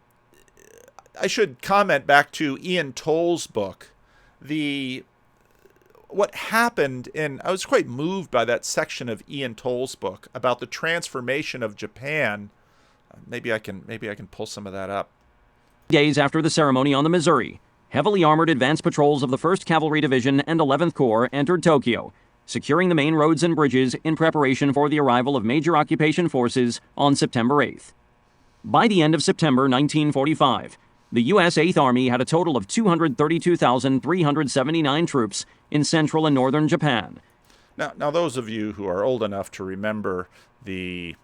Speaker 1: I should comment back to Ian Toll's book. What happened I was quite moved by that section of Ian Toll's book about the transformation of Japan. Maybe I can pull some of that up.
Speaker 6: Days after the ceremony on the Missouri, heavily armored advance patrols of the 1st Cavalry Division and 11th Corps entered Tokyo, securing the main roads and bridges in preparation for the arrival of major occupation forces on September 8th. By the end of September 1945, the U.S. 8th Army had a total of 232,379 troops in central and northern Japan.
Speaker 1: Now, those of you who are old enough to remember the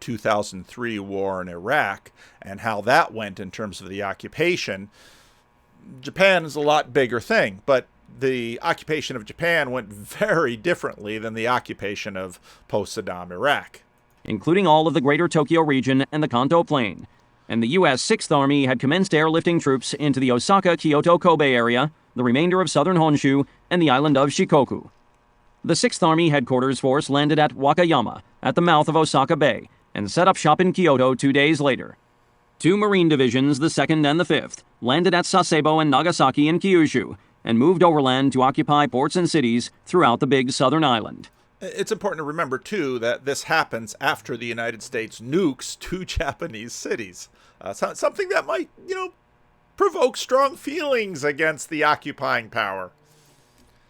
Speaker 1: 2003 war in Iraq and how that went in terms of the occupation, Japan is a lot bigger thing, but the occupation of Japan went very differently than the occupation of post-Saddam Iraq.
Speaker 6: Including all of the greater Tokyo region and the Kanto Plain. And the U.S. 6th Army had commenced airlifting troops into the Osaka, Kyoto, Kobe area, the remainder of southern Honshu, and the island of Shikoku. The 6th Army headquarters force landed at Wakayama, at the mouth of Osaka Bay, and set up shop in Kyoto 2 days later. 2 Marine divisions, the 2nd and the 5th, landed at Sasebo and Nagasaki in Kyushu, and moved overland to occupy ports and cities throughout the big southern island.
Speaker 1: It's important to remember, too, that this happens after the United States nukes 2 Japanese cities. Something that might, provoke strong feelings against the occupying power.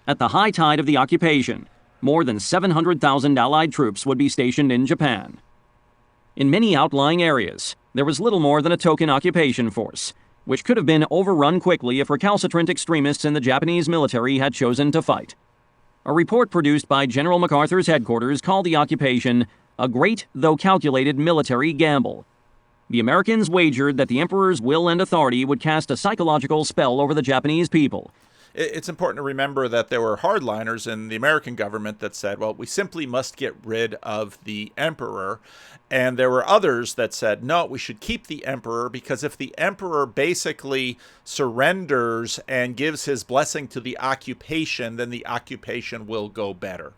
Speaker 6: At the high tide of the occupation, more than 700,000 Allied troops would be stationed in Japan. In many outlying areas, there was little more than a token occupation force, which could have been overrun quickly if recalcitrant extremists in the Japanese military had chosen to fight. A report produced by General MacArthur's headquarters called the occupation a great, though calculated, military gamble. The Americans wagered that the Emperor's will and authority would cast a psychological spell over the Japanese people.
Speaker 1: It's important to remember that there were hardliners in the American government that said, well, we simply must get rid of the emperor. And there were others that said, no, we should keep the emperor, because if the emperor basically surrenders and gives his blessing to the occupation, then the occupation will go better.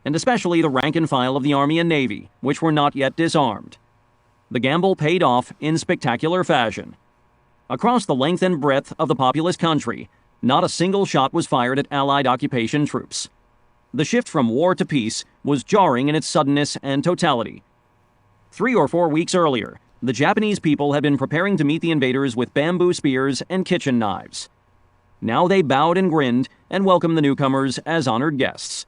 Speaker 6: And especially the rank and file of the Army and Navy, which were not yet disarmed. The gamble paid off in spectacular fashion. Across the length and breadth of the populous country, not a single shot was fired at Allied occupation troops. The shift from war to peace was jarring in its suddenness and totality. 3 or 4 weeks earlier, the Japanese people had been preparing to meet the invaders with bamboo spears and kitchen knives. Now they bowed and grinned and welcomed the newcomers as honored guests.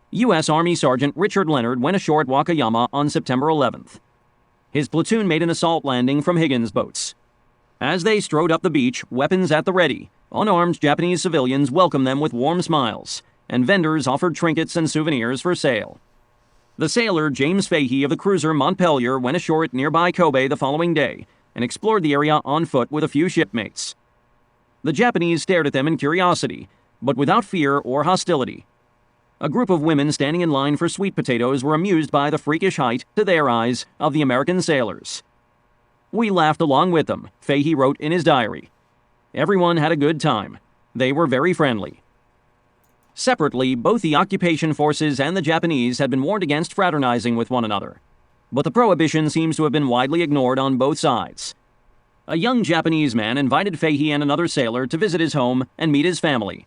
Speaker 6: U.S. Army Sergeant Richard Leonard went ashore at Wakayama on September 11th. His platoon made an assault landing from Higgins boats. As they strode up the beach, weapons at the ready, unarmed Japanese civilians welcomed them with warm smiles, and vendors offered trinkets and souvenirs for sale. The sailor James Fahey of the cruiser Montpelier went ashore at nearby Kobe the following day and explored the area on foot with a few shipmates. The Japanese stared at them in curiosity, but without fear or hostility. A group of women standing in line for sweet potatoes were amused by the freakish height, to their eyes, of the American sailors. We laughed along with them, Fahey wrote in his diary. Everyone had a good time. They were very friendly. Separately, both the occupation forces and the Japanese had been warned against fraternizing with one another. But the prohibition seems to have been widely ignored on both sides. A young Japanese man invited Fahey and another sailor to visit his home and meet his family.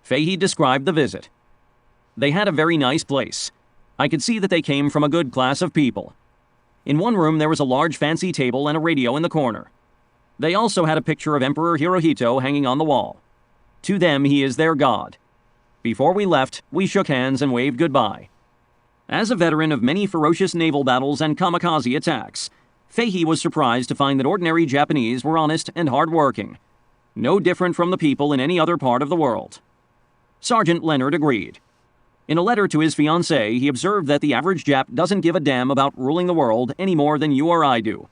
Speaker 6: Fahey described the visit. They had a very nice place. I could see that they came from a good class of people. In one room there was a large fancy table and a radio in the corner. They also had a picture of Emperor Hirohito hanging on the wall. To them he is their god. Before we left, we shook hands and waved goodbye. As a veteran of many ferocious naval battles and kamikaze attacks, Fahey was surprised to find that ordinary Japanese were honest and hard-working, no different from the people in any other part of the world. Sergeant Leonard agreed. In a letter to his fiancée, he observed that the average Jap doesn't give a damn about ruling the world any more than you or I do.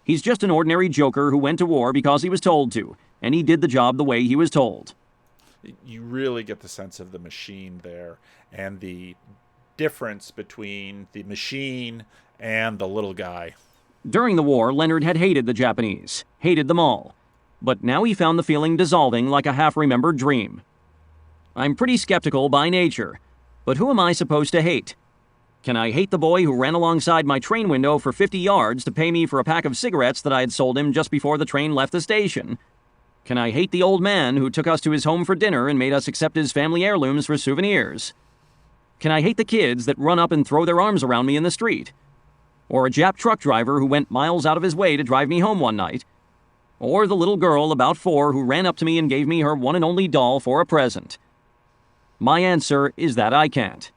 Speaker 6: He's just an ordinary joker who went to war because he was told to, and he did the job the way he was told.
Speaker 1: You really get the sense of the machine there, and the difference between the machine and the little guy.
Speaker 6: During the war, Leonard had hated the Japanese, hated them all. But now he found the feeling dissolving like a half-remembered dream. I'm pretty skeptical by nature, but who am I supposed to hate? Can I hate the boy who ran alongside my train window for 50 yards to pay me for a pack of cigarettes that I had sold him just before the train left the station? Can I hate the old man who took us to his home for dinner and made us accept his family heirlooms for souvenirs? Can I hate the kids that run up and throw their arms around me in the street? Or a Jap truck driver who went miles out of his way to drive me home one night? Or the little girl about 4 who ran up to me and gave me her one and only doll for a present? My answer is that I can't.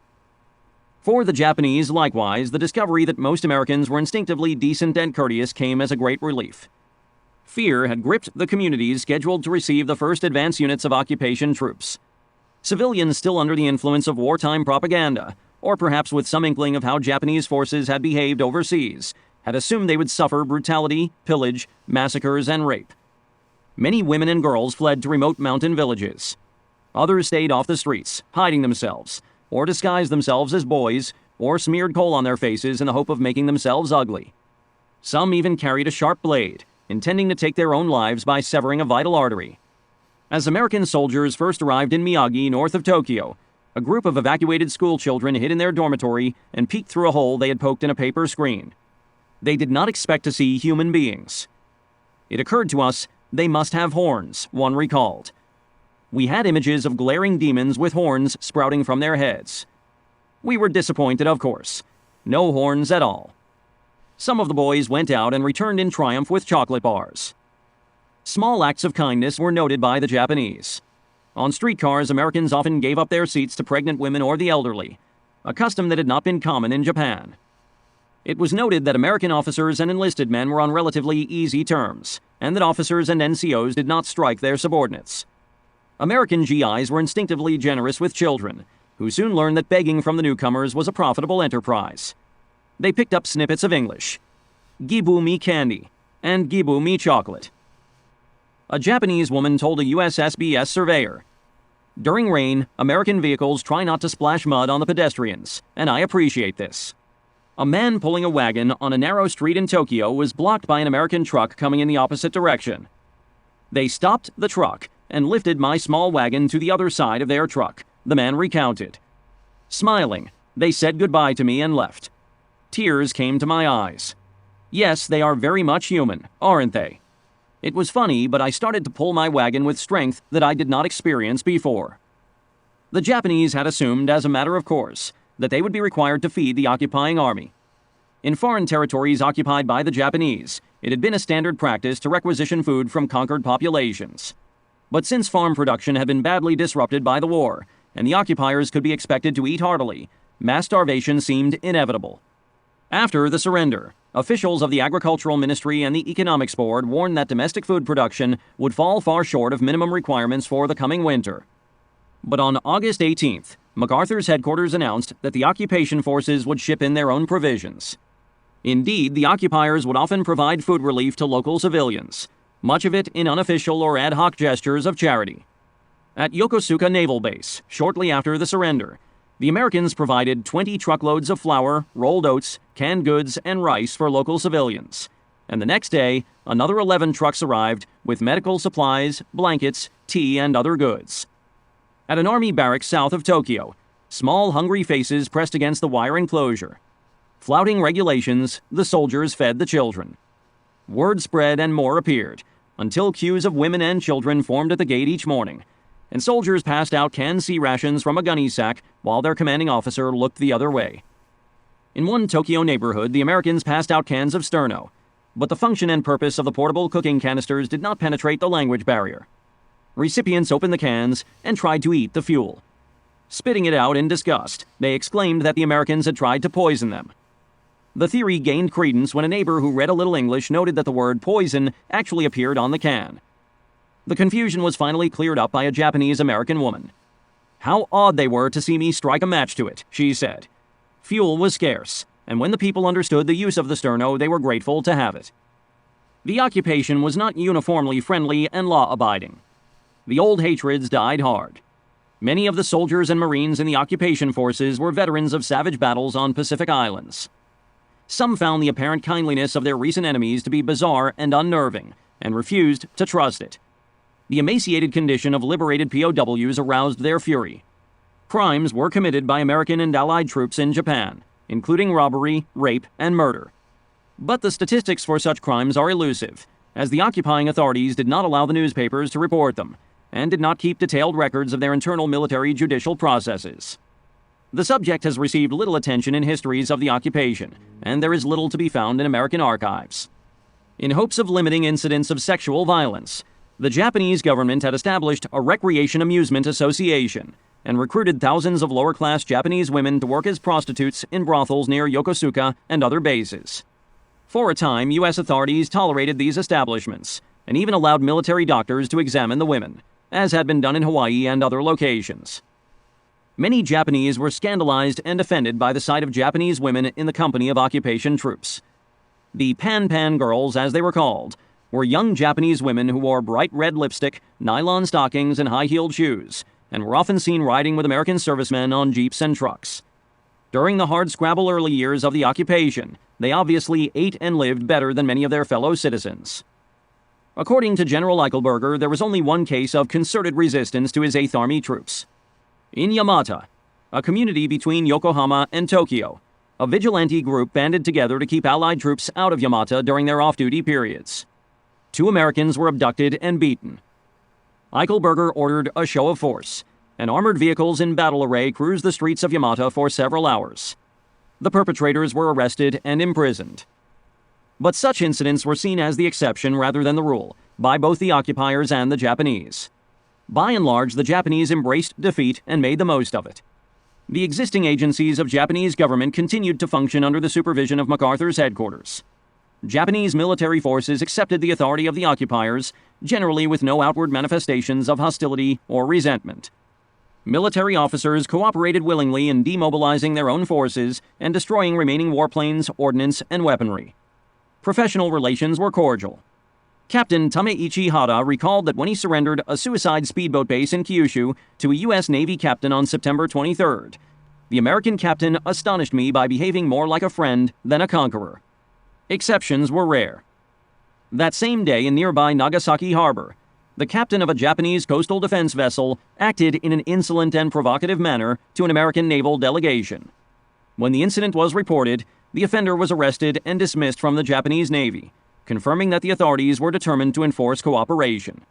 Speaker 6: For the Japanese, likewise, the discovery that most Americans were instinctively decent and courteous came as a great relief. Fear had gripped the communities scheduled to receive the first advance units of occupation troops. Civilians still under the influence of wartime propaganda, or perhaps with some inkling of how Japanese forces had behaved overseas, had assumed they would suffer brutality, pillage, massacres, and rape. Many women and girls fled to remote mountain villages. Others stayed off the streets, hiding themselves, or disguised themselves as boys, or smeared coal on their faces in the hope of making themselves ugly. Some even carried a sharp blade, intending to take their own lives by severing a vital artery. As American soldiers first arrived in Miyagi, north of Tokyo, a group of evacuated schoolchildren hid in their dormitory and peeked through a hole they had poked in a paper screen. They did not expect to see human beings. It occurred to us they must have horns, one recalled. We had images of glaring demons with horns sprouting from their heads. We were disappointed, of course. No horns at all. Some of the boys went out and returned in triumph with chocolate bars. Small acts of kindness were noted by the Japanese. On streetcars, Americans often gave up their seats to pregnant women or the elderly, a custom that had not been common in Japan. It was noted that American officers and enlisted men were on relatively easy terms, and that officers and NCOs did not strike their subordinates. American GIs were instinctively generous with children, who soon learned that begging from the newcomers was a profitable enterprise. They picked up snippets of English. Gibu me candy, and gibu me chocolate. A Japanese woman told a USSBS surveyor, "During rain, American vehicles try not to splash mud on the pedestrians, and I appreciate this." A man pulling a wagon on a narrow street in Tokyo was blocked by an American truck coming in the opposite direction. They stopped the truck and lifted my small wagon to the other side of their truck, the man recounted. Smiling, they said goodbye to me and left. Tears came to my eyes. Yes, they are very much human, aren't they? It was funny, but I started to pull my wagon with strength that I did not experience before. The Japanese had assumed, as a matter of course, that they would be required to feed the occupying army. In foreign territories occupied by the Japanese, it had been a standard practice to requisition food from conquered populations. But since farm production had been badly disrupted by the war, and the occupiers could be expected to eat heartily, mass starvation seemed inevitable. After the surrender, officials of the Agricultural Ministry and the Economics Board warned that domestic food production would fall far short of minimum requirements for the coming winter. But on August 18th, MacArthur's headquarters announced that the occupation forces would ship in their own provisions. Indeed, the occupiers would often provide food relief to local civilians, much of it in unofficial or ad hoc gestures of charity. At Yokosuka Naval Base, shortly after the surrender, the Americans provided 20 truckloads of flour, rolled oats, canned goods, and rice for local civilians. And the next day, another 11 trucks arrived with medical supplies, blankets, tea, and other goods. At an army barracks south of Tokyo, small hungry faces pressed against the wire enclosure. Flouting regulations, the soldiers fed the children. Word spread and more appeared, until queues of women and children formed at the gate each morning, and soldiers passed out canned sea rations from a gunny sack while their commanding officer looked the other way. In one Tokyo neighborhood, the Americans passed out cans of sterno, but the function and purpose of the portable cooking canisters did not penetrate the language barrier. Recipients opened the cans and tried to eat the fuel. Spitting it out in disgust, they exclaimed that the Americans had tried to poison them. The theory gained credence when a neighbor who read a little English noted that the word poison actually appeared on the can. The confusion was finally cleared up by a Japanese-American woman. "How odd they were to see me strike a match to it," she said. Fuel was scarce, and when the people understood the use of the sterno, they were grateful to have it. The occupation was not uniformly friendly and law-abiding. The old hatreds died hard. Many of the soldiers and Marines in the occupation forces were veterans of savage battles on Pacific islands. Some found the apparent kindliness of their recent enemies to be bizarre and unnerving, and refused to trust it. The emaciated condition of liberated POWs aroused their fury. Crimes were committed by American and Allied troops in Japan, including robbery, rape, and murder. But the statistics for such crimes are elusive, as the occupying authorities did not allow the newspapers to report them, and did not keep detailed records of their internal military judicial processes. The subject has received little attention in histories of the occupation, and there is little to be found in American archives. In hopes of limiting incidents of sexual violence, the Japanese government had established a recreation amusement association and recruited thousands of lower-class Japanese women to work as prostitutes in brothels near Yokosuka and other bases. For a time, U.S. authorities tolerated these establishments and even allowed military doctors to examine the women, as had been done in Hawaii and other locations. Many Japanese were scandalized and offended by the sight of Japanese women in the company of occupation troops. The Pan-Pan girls, as they were called, were young Japanese women who wore bright red lipstick, nylon stockings, and high-heeled shoes, and were often seen riding with American servicemen on jeeps and trucks. During the hardscrabble early years of the occupation, they obviously ate and lived better than many of their fellow citizens. According to General Eichelberger, there was only one case of concerted resistance to his 8th Army troops. In Yamata, a community between Yokohama and Tokyo, a vigilante group banded together to keep Allied troops out of Yamata during their off-duty periods. 2 Americans were abducted and beaten. Eichelberger ordered a show of force, and armored vehicles in battle array cruised the streets of Yamata for several hours. The perpetrators were arrested and imprisoned. But such incidents were seen as the exception rather than the rule by both the occupiers and the Japanese. By and large, the Japanese embraced defeat and made the most of it. The existing agencies of Japanese government continued to function under the supervision of MacArthur's headquarters. Japanese military forces accepted the authority of the occupiers, generally with no outward manifestations of hostility or resentment. Military officers cooperated willingly in demobilizing their own forces and destroying remaining warplanes, ordnance, and weaponry. Professional relations were cordial. Captain Tameichi Hara recalled that when he surrendered a suicide speedboat base in Kyushu to a U.S. Navy captain on September 23rd, the American captain astonished me by behaving more like a friend than a conqueror. Exceptions were rare. That same day in nearby Nagasaki Harbor, the captain of a Japanese coastal defense vessel acted in an insolent and provocative manner to an American naval delegation. When the incident was reported, the offender was arrested and dismissed from the Japanese Navy, confirming that the authorities were determined to enforce cooperation.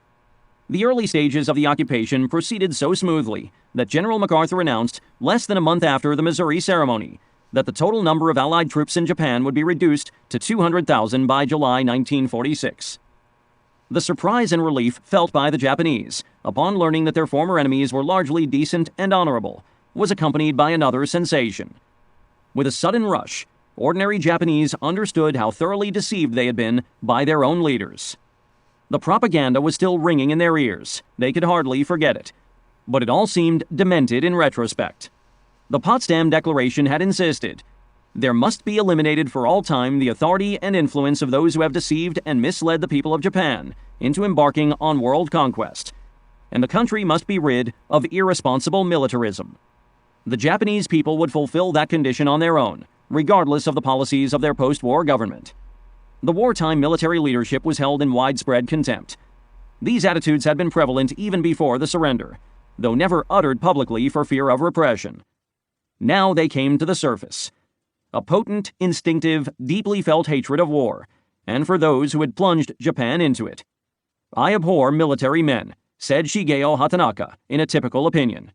Speaker 6: The early stages of the occupation proceeded so smoothly that General MacArthur announced, less than a month after the Missouri ceremony, that the total number of Allied troops in Japan would be reduced to 200,000 by July 1946. The surprise and relief felt by the Japanese, upon learning that their former enemies were largely decent and honorable, was accompanied by another sensation. With a sudden rush, ordinary Japanese understood how thoroughly deceived they had been by their own leaders. The propaganda was still ringing in their ears. They could hardly forget it. But it all seemed demented in retrospect. The Potsdam Declaration had insisted, there must be eliminated for all time the authority and influence of those who have deceived and misled the people of Japan into embarking on world conquest, and the country must be rid of irresponsible militarism. The Japanese people would fulfill that condition on their own, regardless of the policies of their post-war government. The wartime military leadership was held in widespread contempt. These attitudes had been prevalent even before the surrender, though never uttered publicly for fear of repression. Now they came to the surface. A potent, instinctive, deeply felt hatred of war, and for those who had plunged Japan into it. I abhor military men, said Shigeo Hatanaka in a typical opinion.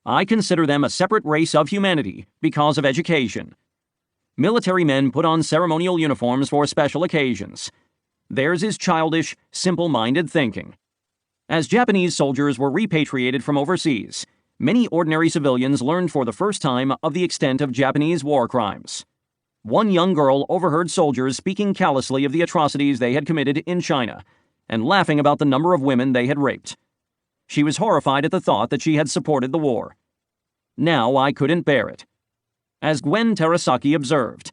Speaker 6: I consider them a separate race of humanity because of education. Military men put on ceremonial uniforms for special occasions. Theirs is childish, simple-minded thinking. As Japanese soldiers were repatriated from overseas, many ordinary civilians learned for the first time of the extent of Japanese war crimes. One young girl overheard soldiers speaking callously of the atrocities they had committed in China and laughing about the number of women they had raped. She was horrified at the thought that she had supported the war. Now I couldn't bear it. As Gwen Terasaki observed,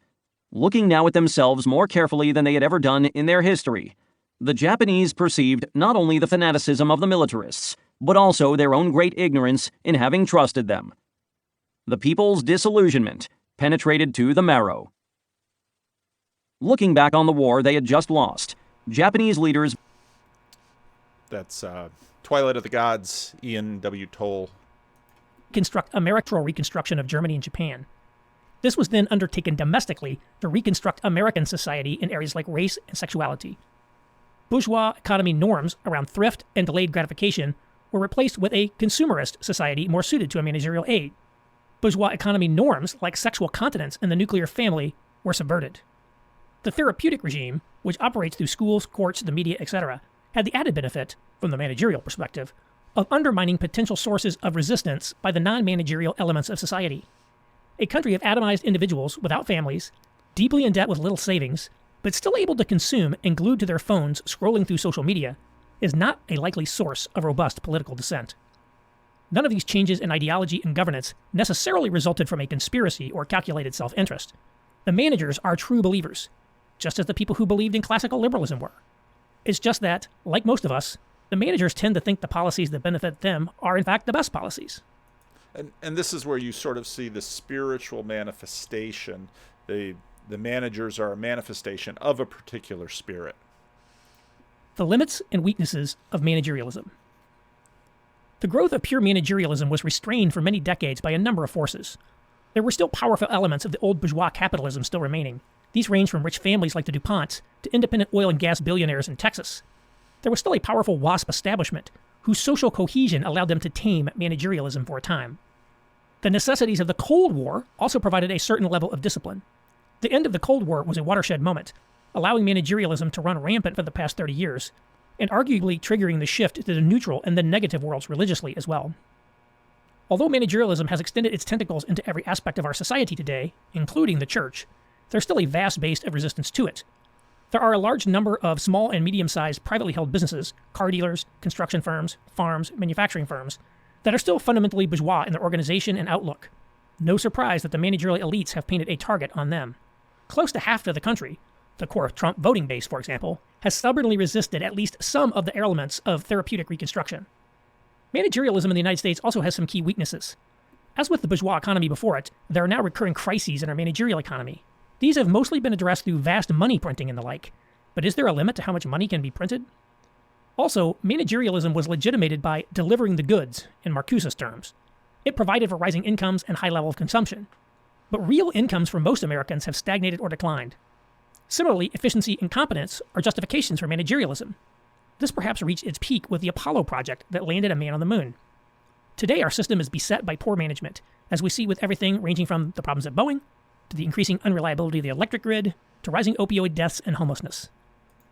Speaker 6: looking now at themselves more carefully than they had ever done in their history, the Japanese perceived not only the fanaticism of the militarists, but also their own great ignorance in having trusted them. The people's disillusionment penetrated to the marrow. Looking back on the war they had just lost, Japanese leaders...
Speaker 1: That's Twilight of the Gods, Ian W. Toll.
Speaker 2: Construct a territorial reconstruction of Germany and Japan. This was then undertaken domestically to reconstruct American society in areas like race and sexuality. Bourgeois economy norms around thrift and delayed gratification were replaced with a consumerist society more suited to a managerial age. Bourgeois economy norms like sexual continence and the nuclear family were subverted. The therapeutic regime, which operates through schools, courts, the media, etc., had the added benefit, from the managerial perspective, of undermining potential sources of resistance by the non-managerial elements of society. A country of atomized individuals without families, deeply in debt with little savings, but still able to consume and glued to their phones scrolling through social media, is not a likely source of robust political dissent. None of these changes in ideology and governance necessarily resulted from a conspiracy or calculated self-interest. The managers are true believers, just as the people who believed in classical liberalism were. It's just that, like most of us, the managers tend to think the policies that benefit them are in fact the best policies.
Speaker 1: And this is where you sort of see the spiritual manifestation. The managers are a manifestation of a particular spirit.
Speaker 2: The limits and weaknesses of managerialism. The growth of pure managerialism was restrained for many decades by a number of forces. There were still powerful elements of the old bourgeois capitalism still remaining. These range from rich families like the DuPonts to independent oil and gas billionaires in Texas. There was still a powerful WASP establishment whose social cohesion allowed them to tame managerialism for a time. The necessities of the Cold War also provided a certain level of discipline. The end of the Cold War was a watershed moment, allowing managerialism to run rampant for the past 30 years, and arguably triggering the shift to the neutral and then negative worlds religiously as well. Although managerialism has extended its tentacles into every aspect of our society today, including the church, there's still a vast base of resistance to it. There are a large number of small and medium-sized privately held businesses, car dealers, construction firms, farms, manufacturing firms, that are still fundamentally bourgeois in their organization and outlook. No surprise that the managerial elites have painted a target on them. Close to half of the country, the core Trump voting base, for example, has stubbornly resisted at least some of the elements of therapeutic reconstruction. Managerialism in the United States also has some key weaknesses. As with the bourgeois economy before it, there are now recurring crises in our managerial economy. These have mostly been addressed through vast money printing and the like, but is there a limit to how much money can be printed? Also, managerialism was legitimated by delivering the goods, in Marcuse's terms. It provided for rising incomes and high level of consumption. But real incomes for most Americans have stagnated or declined. Similarly, efficiency and competence are justifications for managerialism. This perhaps reached its peak with the Apollo project that landed a man on the moon. Today, our system is beset by poor management, as we see with everything ranging from the problems at Boeing, to the increasing unreliability of the electric grid, to rising opioid deaths and homelessness.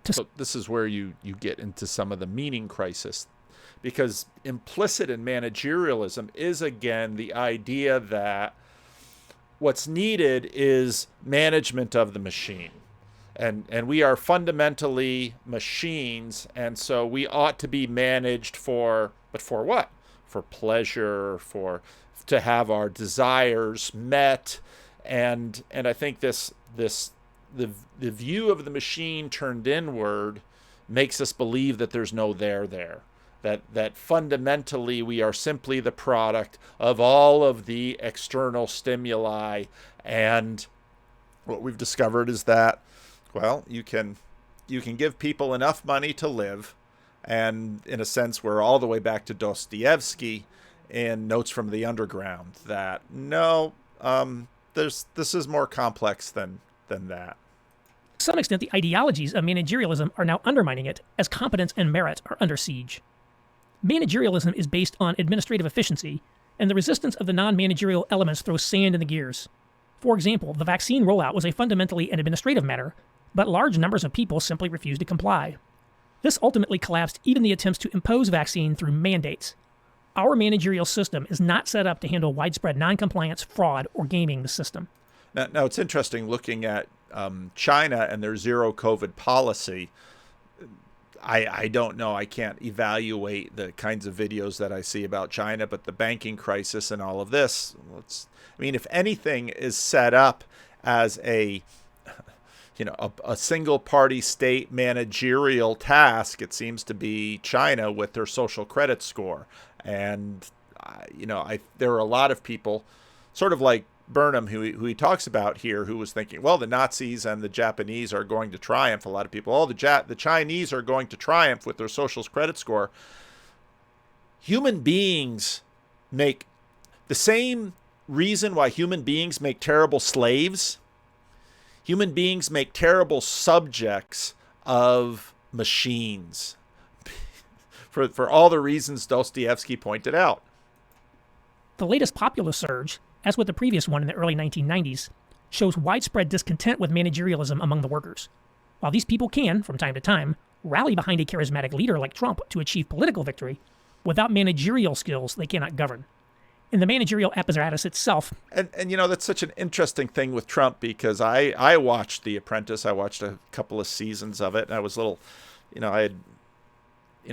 Speaker 1: So this is where you get into some of the meaning crisis, because implicit in managerialism is, again, the idea that what's needed is management of the machine. And we are fundamentally machines, and so we ought to be managed but for what? For pleasure, to have our desires met. And I think the view of the machine turned inward makes us believe that there's no there. That fundamentally we are simply the product of all of the external stimuli. And what we've discovered is that, well, you can give people enough money to live. And in a sense, we're all the way back to Dostoevsky in Notes from the Underground, that no, this is more complex than that.
Speaker 2: To some extent, the ideologies of managerialism are now undermining it as competence and merit are under siege. Managerialism is based on administrative efficiency, and the resistance of the non-managerial elements throws sand in the gears. For example, the vaccine rollout was a fundamentally an administrative matter, but large numbers of people simply refused to comply. This ultimately collapsed even the attempts to impose vaccine through mandates. Our managerial system is not set up to handle widespread non-compliance, fraud, or gaming the system.
Speaker 1: Now it's interesting looking at China and their zero COVID policy. I don't know. I can't evaluate the kinds of videos that I see about China, but the banking crisis and all of this, if anything is set up as a single party state managerial task, it seems to be China with their social credit score. And, there are a lot of people, sort of like Burnham, who he talks about here, who was thinking, well, the Nazis and the Japanese are going to triumph. A lot of people, the Chinese are going to triumph with their social credit score. Human beings make the same reason why human beings make terrible slaves. Human beings make terrible subjects of machines for all the reasons Dostoevsky pointed out.
Speaker 2: The latest popular surge, as with the previous one in the early 1990s, shows widespread discontent with managerialism among the workers. While these people can, from time to time, rally behind a charismatic leader like Trump to achieve political victory, without managerial skills, they cannot govern. In the managerial apparatus itself.
Speaker 1: And that's such an interesting thing with Trump, because I watched The Apprentice. I watched a couple of seasons of it, and I was a little, I had,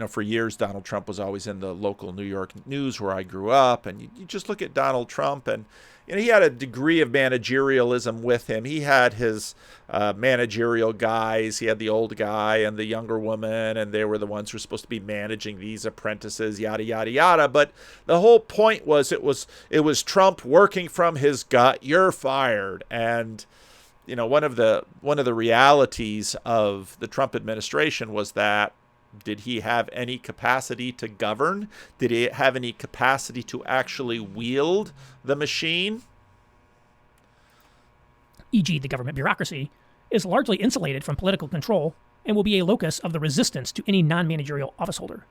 Speaker 1: for years, Donald Trump was always in the local New York news where I grew up. And you just look at Donald Trump, and he had a degree of managerialism with him. He had his managerial guys. He had the old guy and the younger woman, and they were the ones who were supposed to be managing these apprentices, yada, yada, yada. But the whole point was it was Trump working from his gut. You're fired. And one of the realities of the Trump administration was that, did he have any capacity to govern? Did he have any capacity to actually wield the machine?
Speaker 2: E.g., the government bureaucracy is largely insulated from political control and will be a locus of the resistance to any non-managerial officeholder.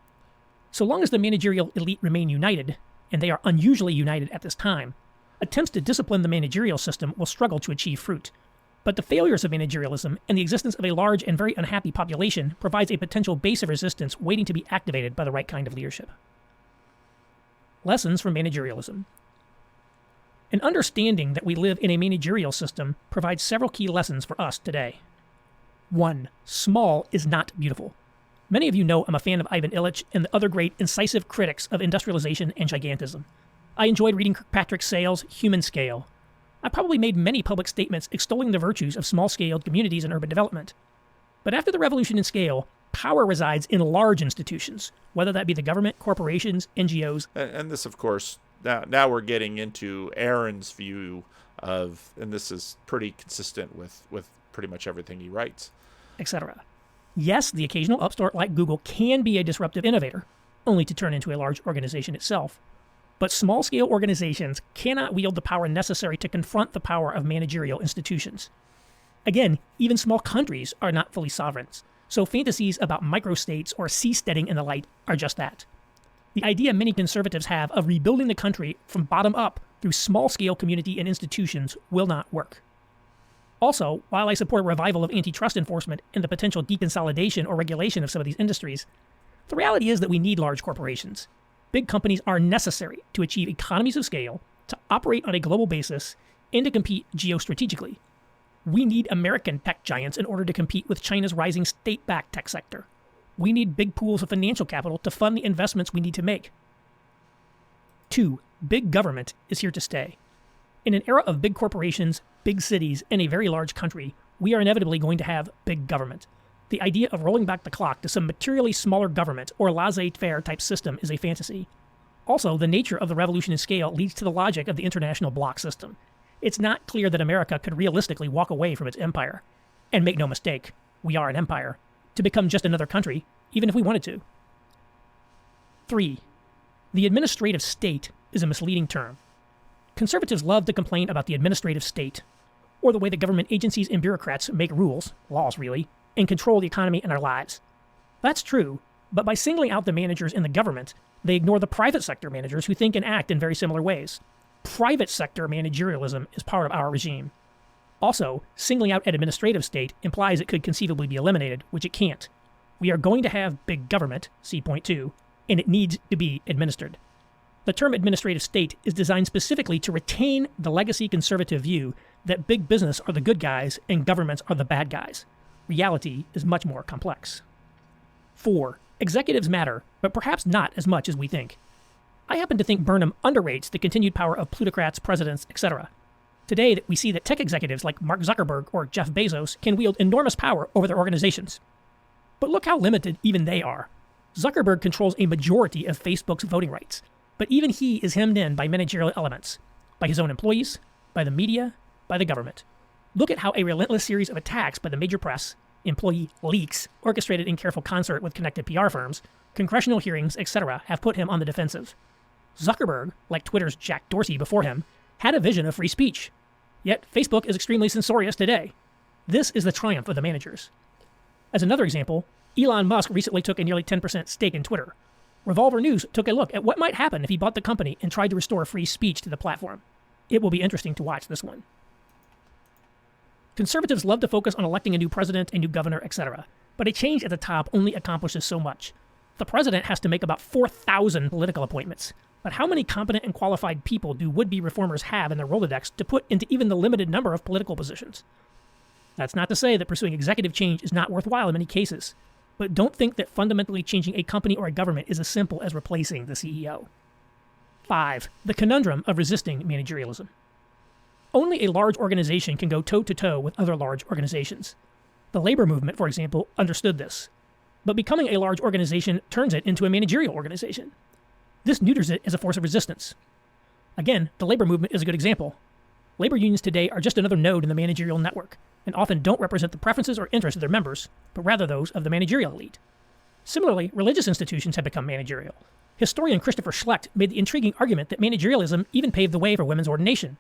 Speaker 2: So long as the managerial elite remain united, and they are unusually united at this time, attempts to discipline the managerial system will struggle to achieve fruit. But the failures of managerialism and the existence of a large and very unhappy population provides a potential base of resistance waiting to be activated by the right kind of leadership. Lessons from managerialism. An understanding that we live in a managerial system provides several key lessons for us today. 1. Small is not beautiful. Many of you know I'm a fan of Ivan Illich and the other great incisive critics of industrialization and gigantism. I enjoyed reading Kirkpatrick Sale's Human Scale. I probably made many public statements extolling the virtues of small-scaled communities and urban development. But after the revolution in scale, power resides in large institutions, whether that be the government, corporations, NGOs.
Speaker 1: And this, of course, now we're getting into Aaron's view of, and this is pretty consistent with pretty much everything he writes,
Speaker 2: etc. Yes, the occasional upstart like Google can be a disruptive innovator, only to turn into a large organization itself. But small-scale organizations cannot wield the power necessary to confront the power of managerial institutions. Again, even small countries are not fully sovereigns, so fantasies about microstates or seasteading and the like are just that. The idea many conservatives have of rebuilding the country from bottom up through small-scale community and institutions will not work. Also, while I support a revival of antitrust enforcement and the potential deconsolidation or regulation of some of these industries, the reality is that we need large corporations. Big companies are necessary to achieve economies of scale, to operate on a global basis, and to compete geostrategically. We need American tech giants in order to compete with China's rising state-backed tech sector. We need big pools of financial capital to fund the investments we need to make. 2. Big government is here to stay. In an era of big corporations, big cities, and a very large country, we are inevitably going to have big government. The idea of rolling back the clock to some materially smaller government or laissez-faire type system is a fantasy. Also, the nature of the revolution in scale leads to the logic of the international block system. It's not clear that America could realistically walk away from its empire. And make no mistake, we are an empire, to become just another country, even if we wanted to. 3. The administrative state is a misleading term. Conservatives love to complain about the administrative state. or the way that government agencies and bureaucrats make rules, laws really, and control the economy and our lives. That's true, but by singling out the managers in the government, they ignore the private sector managers who think and act in very similar ways. Private sector managerialism is part of our regime. Also, singling out an administrative state implies it could conceivably be eliminated, which it can't. We are going to have big government, see point 2, and it needs to be administered. The term administrative state is designed specifically to retain the legacy conservative view that big business are the good guys and governments are the bad guys. Reality is much more complex. 4. Executives matter, but perhaps not as much as we think. I happen to think Burnham underrates the continued power of plutocrats, presidents, etc. Today, we see that tech executives like Mark Zuckerberg or Jeff Bezos can wield enormous power over their organizations. But look how limited even they are. Zuckerberg controls a majority of Facebook's voting rights, but even he is hemmed in by managerial elements, by his own employees, by the media, by the government. Look at how a relentless series of attacks by the major press, employee leaks, orchestrated in careful concert with connected PR firms, congressional hearings, etc., have put him on the defensive. Zuckerberg, like Twitter's Jack Dorsey before him, had a vision of free speech. Yet Facebook is extremely censorious today. This is the triumph of the managers. As another example, Elon Musk recently took a nearly 10% stake in Twitter. Revolver News took a look at what might happen if he bought the company and tried to restore free speech to the platform. It will be interesting to watch this one. Conservatives love to focus on electing a new president, a new governor, etc., but a change at the top only accomplishes so much. The president has to make about 4,000 political appointments, but how many competent and qualified people do would-be reformers have in their Rolodex to put into even the limited number of political positions? That's not to say that pursuing executive change is not worthwhile in many cases, but don't think that fundamentally changing a company or a government is as simple as replacing the CEO. 5. The conundrum of resisting managerialism. Only a large organization can go toe-to-toe with other large organizations. The labor movement, for example, understood this. But becoming a large organization turns it into a managerial organization. This neuters it as a force of resistance. Again, the labor movement is a good example. Labor unions today are just another node in the managerial network, and often don't represent the preferences or interests of their members, but rather those of the managerial elite. Similarly, religious institutions have become managerial. Historian Christopher Schlecht made the intriguing argument that managerialism even paved the way for women's ordination.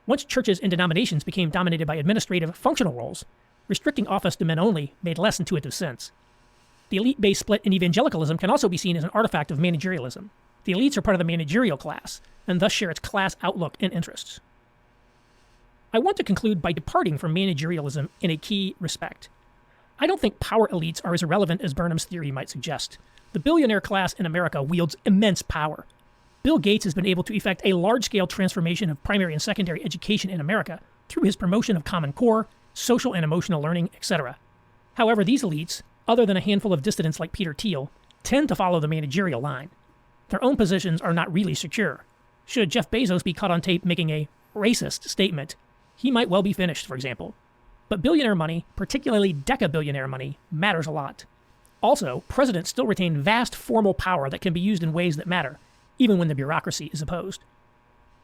Speaker 2: Once churches and denominations became dominated by administrative, functional roles, restricting office to men only made less intuitive sense. The elite-based split in evangelicalism can also be seen as an artifact of managerialism. The elites are part of the managerial class, and thus share its class outlook and interests. I want to conclude by departing from managerialism in a key respect. I don't think power elites are as irrelevant as Burnham's theory might suggest. The billionaire class in America wields immense power. Bill Gates has been able to effect a large-scale transformation of primary and secondary education in America through his promotion of Common Core, social and emotional learning, etc. However, these elites, other than a handful of dissidents like Peter Thiel, tend to follow the managerial line. Their own positions are not really secure. Should Jeff Bezos be caught on tape making a racist statement, he might well be finished, for example. But billionaire money, particularly deca-billionaire money, matters a lot. Also, presidents still retain vast formal power that can be used in ways that matter, even when the bureaucracy is opposed.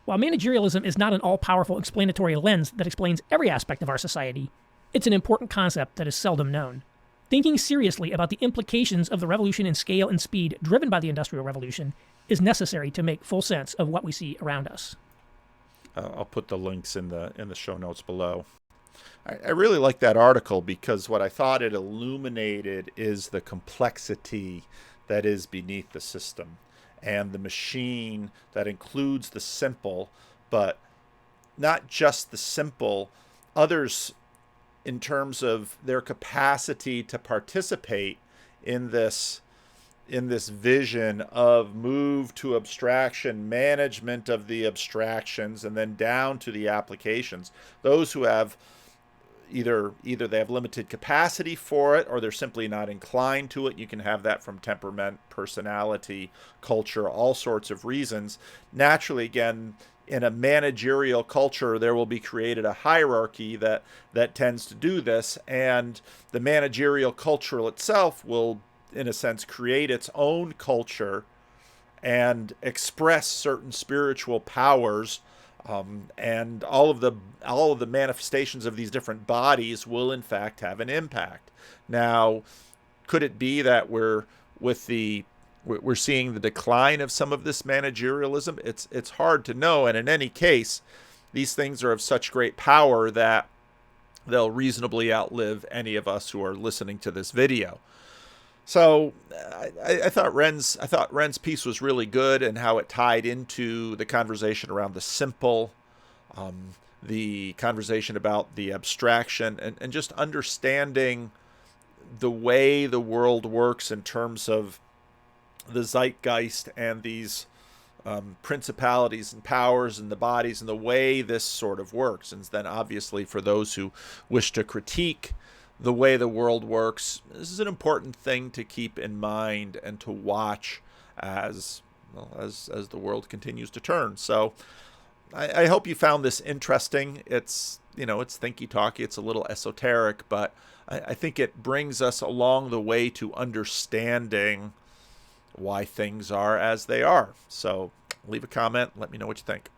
Speaker 2: While managerialism is not an all-powerful explanatory lens that explains every aspect of our society, it's an important concept that is seldom known. Thinking seriously about the implications of the revolution in scale and speed driven by the Industrial Revolution is necessary to make full sense of what we see around us.
Speaker 1: I'll put the links in the show notes below. I really like that article because what I thought it illuminated is the complexity that is beneath the system and the machine that includes the simple, but not just the simple, others in terms of their capacity to participate in this vision of move to abstraction, management of the abstractions, and then down to the applications. Those who have either they have limited capacity for it or they're simply not inclined to it. You can have that from temperament, personality, culture, all sorts of reasons. Naturally, again, in a managerial culture, there will be created a hierarchy that tends to do this, and the managerial culture itself will, in a sense, create its own culture and express certain spiritual powers, and all of the manifestations of these different bodies will in fact have an impact. Now, could it be that we're seeing the decline of some of this managerialism? It's hard to know, and in any case, these things are of such great power that they'll reasonably outlive any of us who are listening to this video. So I thought Renn's piece was really good, and how it tied into the conversation around the simple, the conversation about the abstraction, and just understanding the way the world works in terms of the zeitgeist and these principalities and powers and the bodies and the way this sort of works. And then obviously for those who wish to critique the way the world works, this is an important thing to keep in mind and to watch as well, as the world continues to turn. So I hope you found this interesting. It's, it's thinky talky, it's a little esoteric, but I think it brings us along the way to understanding why things are as they are. So leave a comment, let me know what you think.